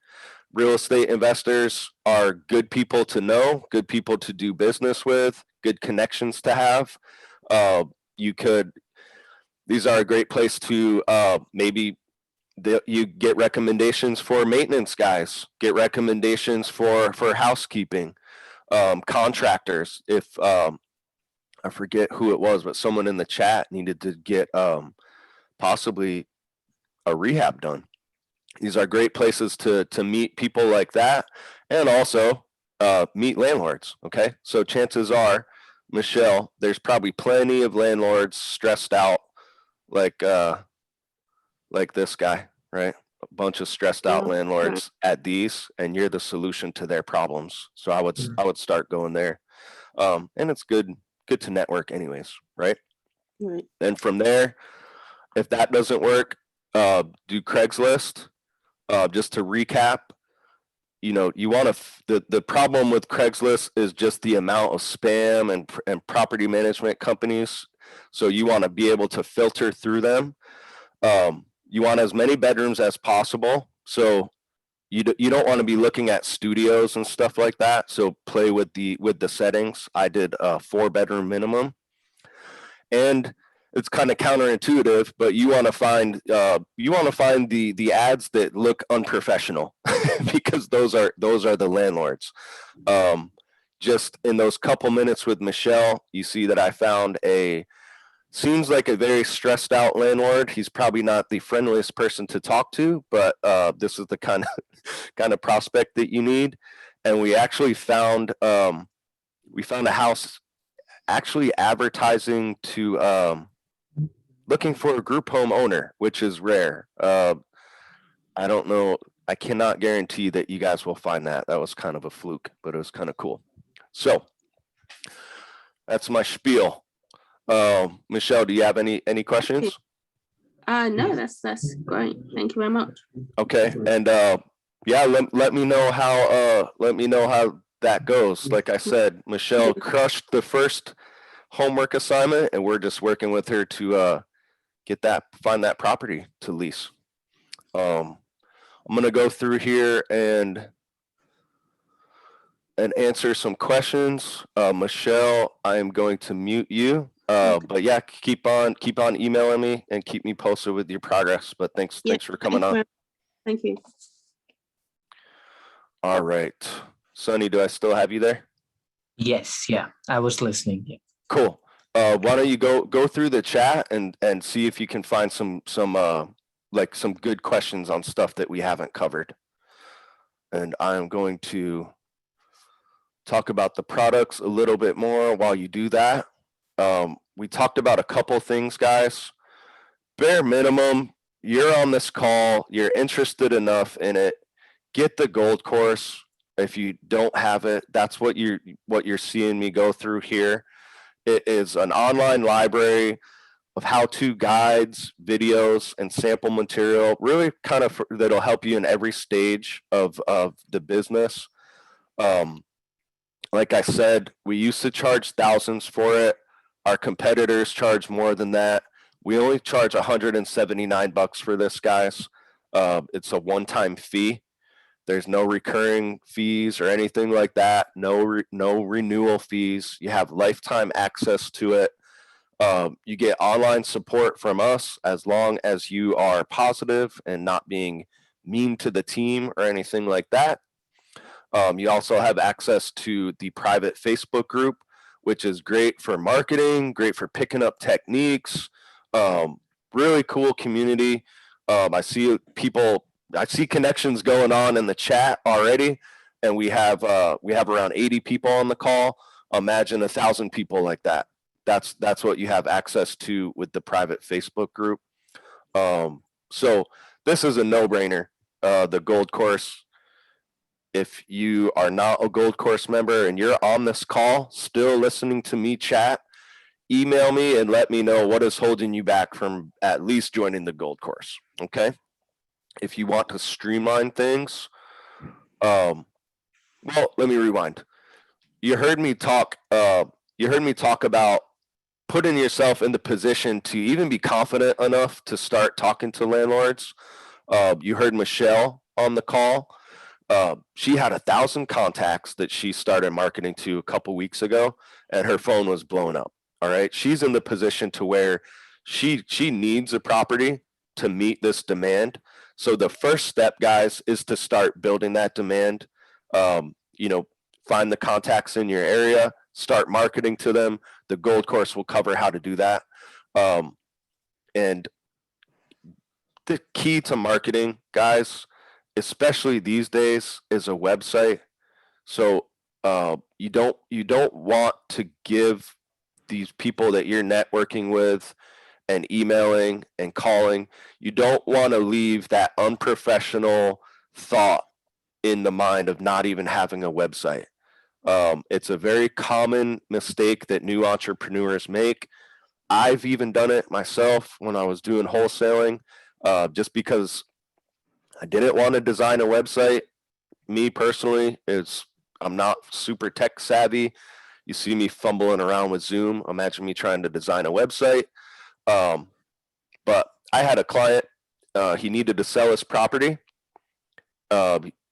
Real estate investors are good people to know, good people to do business with, good connections to have. You could These are a great place to maybe you get recommendations for maintenance guys, get recommendations for housekeeping, contractors. If I forget who it was, but someone in the chat needed to get possibly a rehab done. These are great places to meet people like that, and also meet landlords. Okay, so chances are, Michelle, there's probably plenty of landlords stressed out like this guy, right? A bunch of stressed out Yeah, landlords at these, and you're the solution to their problems. So I would start going there, and it's good to network anyways, right? Right. And from there, if that doesn't work, do Craigslist. Just to recap, you know, you want to the problem with Craigslist is just the amount of spam and property management companies. So you want to be able to filter through them. You want as many bedrooms as possible. So you don't want to be looking at studios and stuff like that. So play with the settings. I did a 4-bedroom minimum, and it's kind of counterintuitive, but you want to find the ads that look unprofessional because those are the landlords. Just in those couple minutes with Michelle, you see that I found seems like a very stressed out landlord. He's probably not the friendliest person to talk to, but this is the kind of prospect that you need. And we actually found a house actually advertising to looking for a group home owner, which is rare. I don't know. I cannot guarantee that you guys will find that. That was kind of a fluke, but it was kind of cool. So that's my spiel. Michelle, do you have any questions? No, that's great. Thank you very much. Okay, and yeah, let me know how that goes. Like I said, Michelle crushed the first homework assignment, and we're just working with her to find that property to lease. I'm gonna go through here and answer some questions. Michelle, I am going to mute you. But yeah, keep on emailing me and keep me posted with your progress. But thanks for coming on. Thank you. All right, Sonny, do I still have you there? Yes, yeah, I was listening. Yeah. Cool. Why don't you go through the chat and see if you can find some good questions on stuff that we haven't covered. And I am going to talk about the products a little bit more while you do that. We talked about a couple things, guys. Bare minimum, you're on this call, you're interested enough in it, get the gold course. If you don't have it, that's what you're seeing me go through here. It is an online library of how-to guides, videos, and sample material, really kind of that'll help you in every stage of the business. Like I said, we used to charge thousands for it. Our competitors charge more than that. We only charge $179 for this, guys. It's a one-time fee. There's no recurring fees or anything like that. No renewal fees. You have lifetime access to it. You get online support from us as long as you are positive and not being mean to the team or anything like that. You also have access to the private Facebook group, which is great for marketing, great for picking up techniques. Really cool community. I see connections going on in the chat already, and we have around 80 people on the call. Imagine 1,000 people like that. That's what you have access to with the private Facebook group. So this is a no-brainer. The gold course. If you are not a gold course member and you're on this call still listening to me chat, email me and let me know what is holding you back from at least joining the gold course. Okay. If you want to streamline things, well, let me rewind. You heard me talk about putting yourself in the position to even be confident enough to start talking to landlords. You heard Michelle on the call. She had 1,000 contacts that she started marketing to a couple weeks ago, and her phone was blown up. All right. She's in the position to where she needs a property to meet this demand. So the first step, guys, is to start building that demand. You know, find the contacts in your area, start marketing to them. The gold course will cover how to do that. And the key to marketing, guys, especially these days, is a website. So you don't want to give these people that you're networking with and emailing and calling, you don't want to leave that unprofessional thought in the mind of not even having a website. It's a very common mistake that new entrepreneurs make. I've even done it myself when I was doing wholesaling, just because I didn't want to design a website. Me personally, I'm not super tech savvy. You see me fumbling around with Zoom. Imagine me trying to design a website. But I had a client, he needed to sell his property.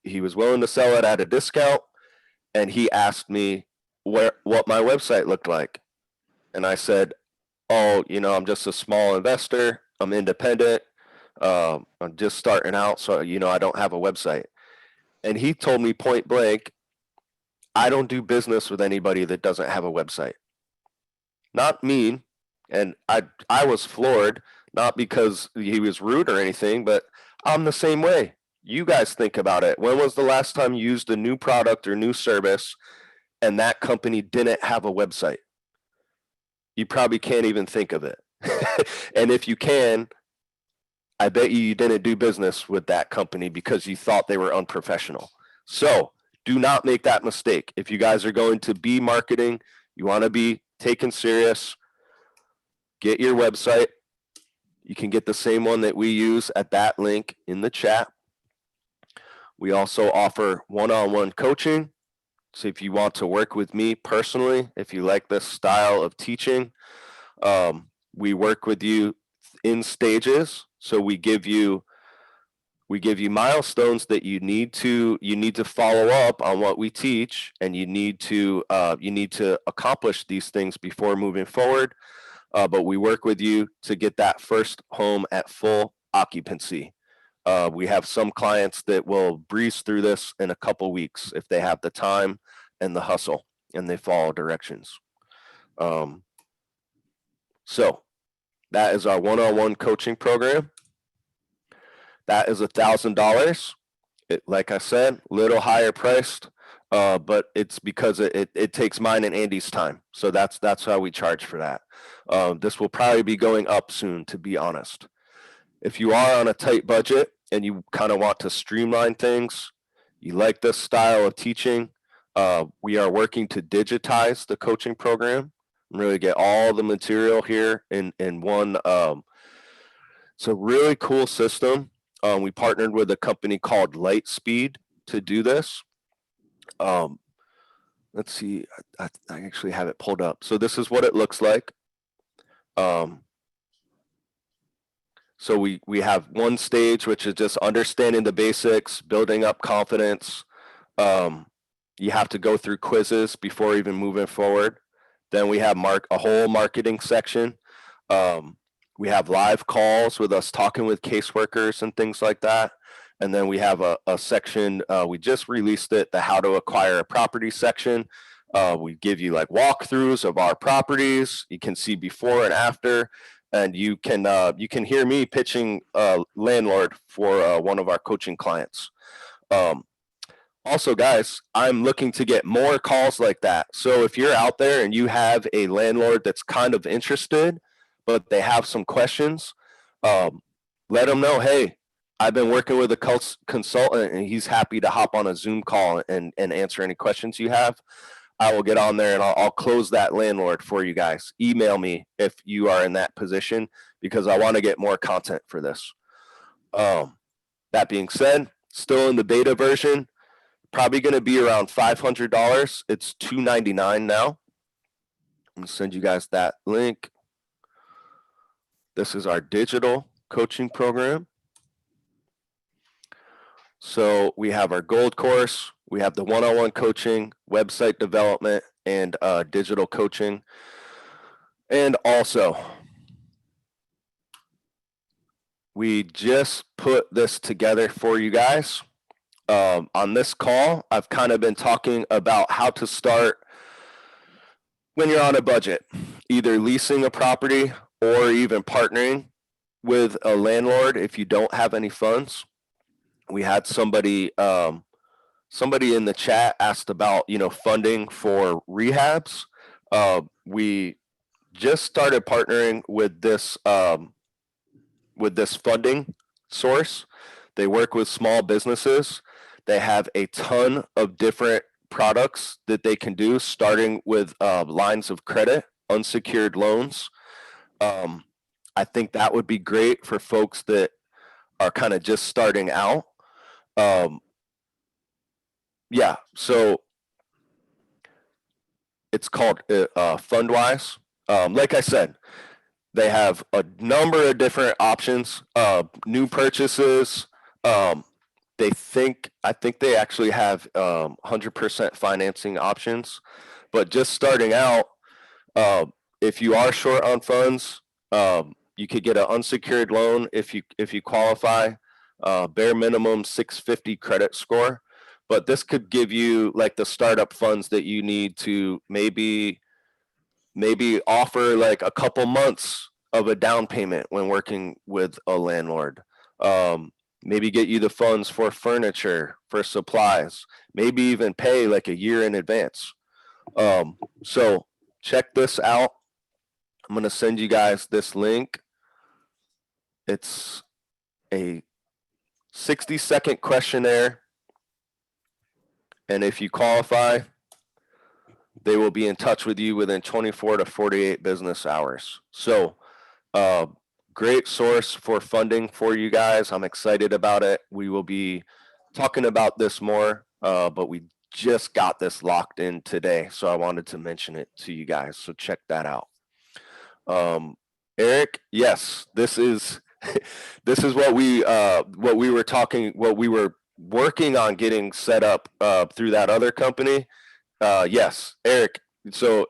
He was willing to sell it at a discount, and he asked me what my website looked like. And I said, oh, I'm just a small investor. I'm independent. I'm just starting out, so I don't have a website. And he told me point blank, I don't do business with anybody that doesn't have a website. Not mean, and I was floored, not because he was rude or anything, but I'm the same way. You guys think about it. When was the last time you used a new product or new service and that company didn't have a website? You probably can't even think of it. And if you can, I bet you didn't do business with that company because you thought they were unprofessional. So do not make that mistake. If you guys are going to be marketing, you want to be taken serious, get your website. You can get the same one that we use at that link in the chat. We also offer one-on-one coaching. So if you want to work with me personally, if you like this style of teaching, we work with you in stages. So we give you milestones that you need to follow up on what we teach, and you need to accomplish these things before moving forward. But we work with you to get that first home at full occupancy. We have some clients that will breeze through this in a couple weeks if they have the time and the hustle and they follow directions. So that is our one-on-one coaching program. That is $1,000. Like I said, little higher priced, but it's because it takes mine and Andy's time. So that's how we charge for that. This will probably be going up soon, to be honest. If you are on a tight budget and you kind of want to streamline things, you like this style of teaching, we are working to digitize the coaching program and really get all the material here in one. It's a really cool system. We partnered with a company called Lightspeed to do this. Let's see, I actually have it pulled up. So this is what it looks like. So we have one stage, which is just understanding the basics, building up confidence. You have to go through quizzes before even moving forward. Then we have a whole marketing section. We have live calls with us talking with caseworkers and things like that. And then we have a section, we just released it, the how to acquire a property section. We give you like walkthroughs of our properties. You can see before and after, and you can hear me pitching Landlord for one of our coaching clients. Also, guys, I'm looking to get more calls like that. So if you're out there and you have a landlord that's kind of interested, but they have some questions, let them know, hey, I've been working with a consultant and he's happy to hop on a Zoom call and answer any questions you have. I will get on there and I'll close that landlord for you guys. Email me if you are in that position, because I want to get more content for this. That being said, still in the beta version, probably going to be around $500. It's $299 now. I'm going to send you guys that link. This is our digital coaching program. So we have our gold course, we have the one-on-one coaching, website development, and digital coaching. And also, we just put this together for you guys. On this call, I've kind of been talking about how to start when you're on a budget, either leasing a property or even partnering with a landlord if you don't have any funds. We had somebody somebody in the chat asked about, you know, funding for rehabs. We just started partnering with this funding source. They work with small businesses. They have a ton of different products that they can do, starting with lines of credit, unsecured loans. I think that would be great for folks that are kind of just starting out. Yeah, so it's called Fundwise. Like I said, they have a number of different options. New purchases. I think they actually have 100% financing options. But just starting out, if you are short on funds, you could get an unsecured loan if you qualify. Bare minimum 650 credit score. But this could give you like the startup funds that you need to maybe offer like a couple months of a down payment when working with a landlord. Maybe get you the funds for furniture, for supplies, maybe even pay like a year in advance. So check this out. I'm going to send you guys this link. It's a 60-second questionnaire. And if you qualify, they will be in touch with you within 24 to 48 business hours. So great source for funding for you guys. I'm excited about it. We will be talking about this more, but we just got this locked in today. So I wanted to mention it to you guys. So check that out. Eric, yes, this is what we were working on getting set up through that other company. Yes, Eric. So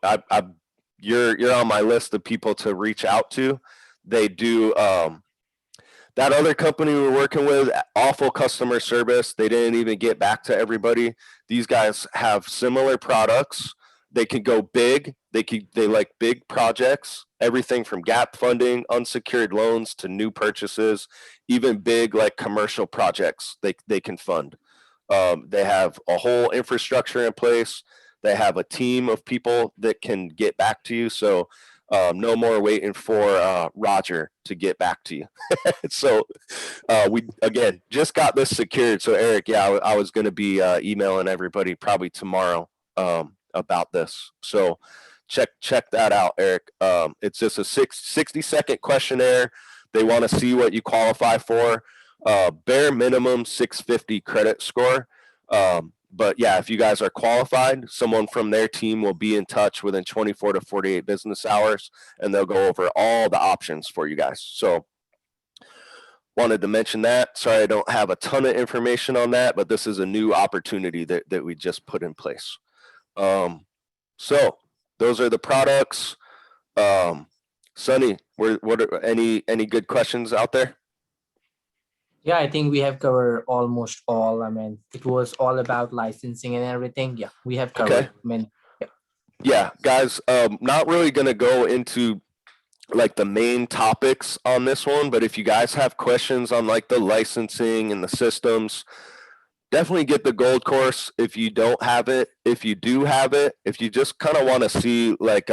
you're on my list of people to reach out to. They do that other company we were working with, awful customer service. They didn't even get back to everybody. These guys have similar products. They can go big. They like big projects, everything from gap funding, unsecured loans to new purchases, even big like commercial projects they can fund. They have a whole infrastructure in place. They have a team of people that can get back to you. So no more waiting for Roger to get back to you. So we, again, just got this secured. So Eric, yeah, I was going to be emailing everybody probably tomorrow about this. So check that out, Eric. It's just a 60-second questionnaire. They want to see what you qualify for. Bare minimum 650 credit score. But yeah, if you guys are qualified, someone from their team will be in touch within 24 to 48 business hours, and they'll go over all the options for you guys. So wanted to mention that. Sorry, I don't have a ton of information on that, but this is a new opportunity that we just put in place. So those are the products. Sonny, what are any good questions out there? Yeah, I think we have covered almost all. I mean, it was all about licensing and everything. Yeah, we have covered. Okay. I mean, yeah, guys, not really going to go into like the main topics on this one, but if you guys have questions on like the licensing and the systems, definitely get the gold course if you don't have it. If you do have it, if you just kind of want to see like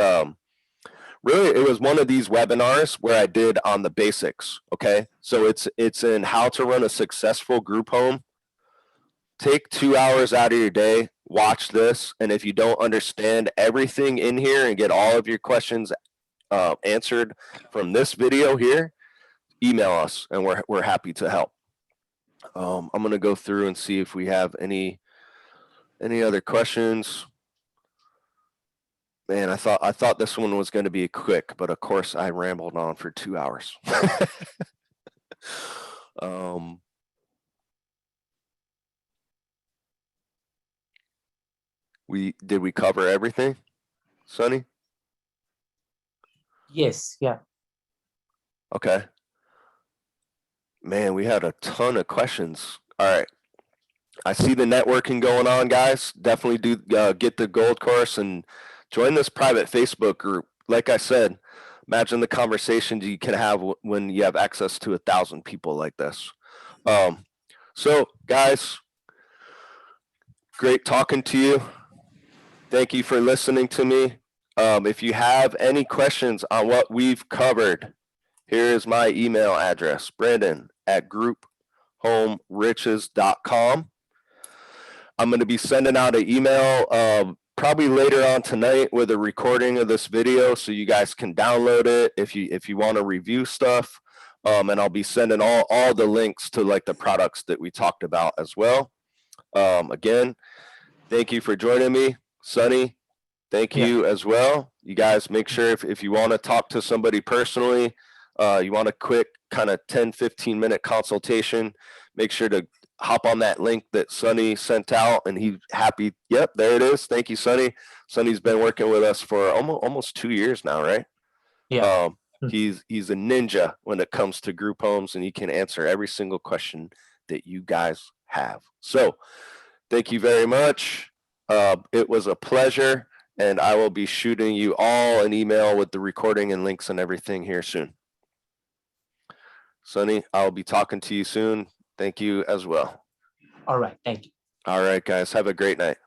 really, it was one of these webinars where I did on the basics. Okay, so it's in how to run a successful group home. Take 2 hours out of your day, watch this, and if you don't understand everything in here and get all of your questions answered from this video here, email us and we're happy to help. I'm gonna go through and see if we have any other questions. Man, I thought this one was going to be quick, but of course I rambled on for 2 hours. Did we cover everything, Sonny? yes, yeah. Okay. Man, we had a ton of questions. All right. I see the networking going on, guys. Definitely do get the gold course and join this private Facebook group. Like I said, imagine the conversations you can have when you have access to 1,000 people like this. So, guys, great talking to you. Thank you for listening to me. If you have any questions on what we've covered, here is my email address, brandon@groupHomeRiches.com. I'm going to be sending out an email probably later on tonight with a recording of this video so you guys can download it if you want to review stuff. And I'll be sending all the links to like the products that we talked about as well. Again, thank you for joining me. Sonny, thank you as well. You guys make sure if you want to talk to somebody personally, you want a quick kind of 10-15 minute consultation, make sure to hop on that link that Sonny sent out, and he's happy. Yep, there it is. Thank you, Sonny. Sonny's been working with us for almost 2 years now, right? Yeah. He's a ninja when it comes to group homes, and he can answer every single question that you guys have. So thank you very much. It was a pleasure, and I will be shooting you all an email with the recording and links and everything here soon. Sonny, I'll be talking to you soon. Thank you as well. All right. Thank you. All right, guys. Have a great night.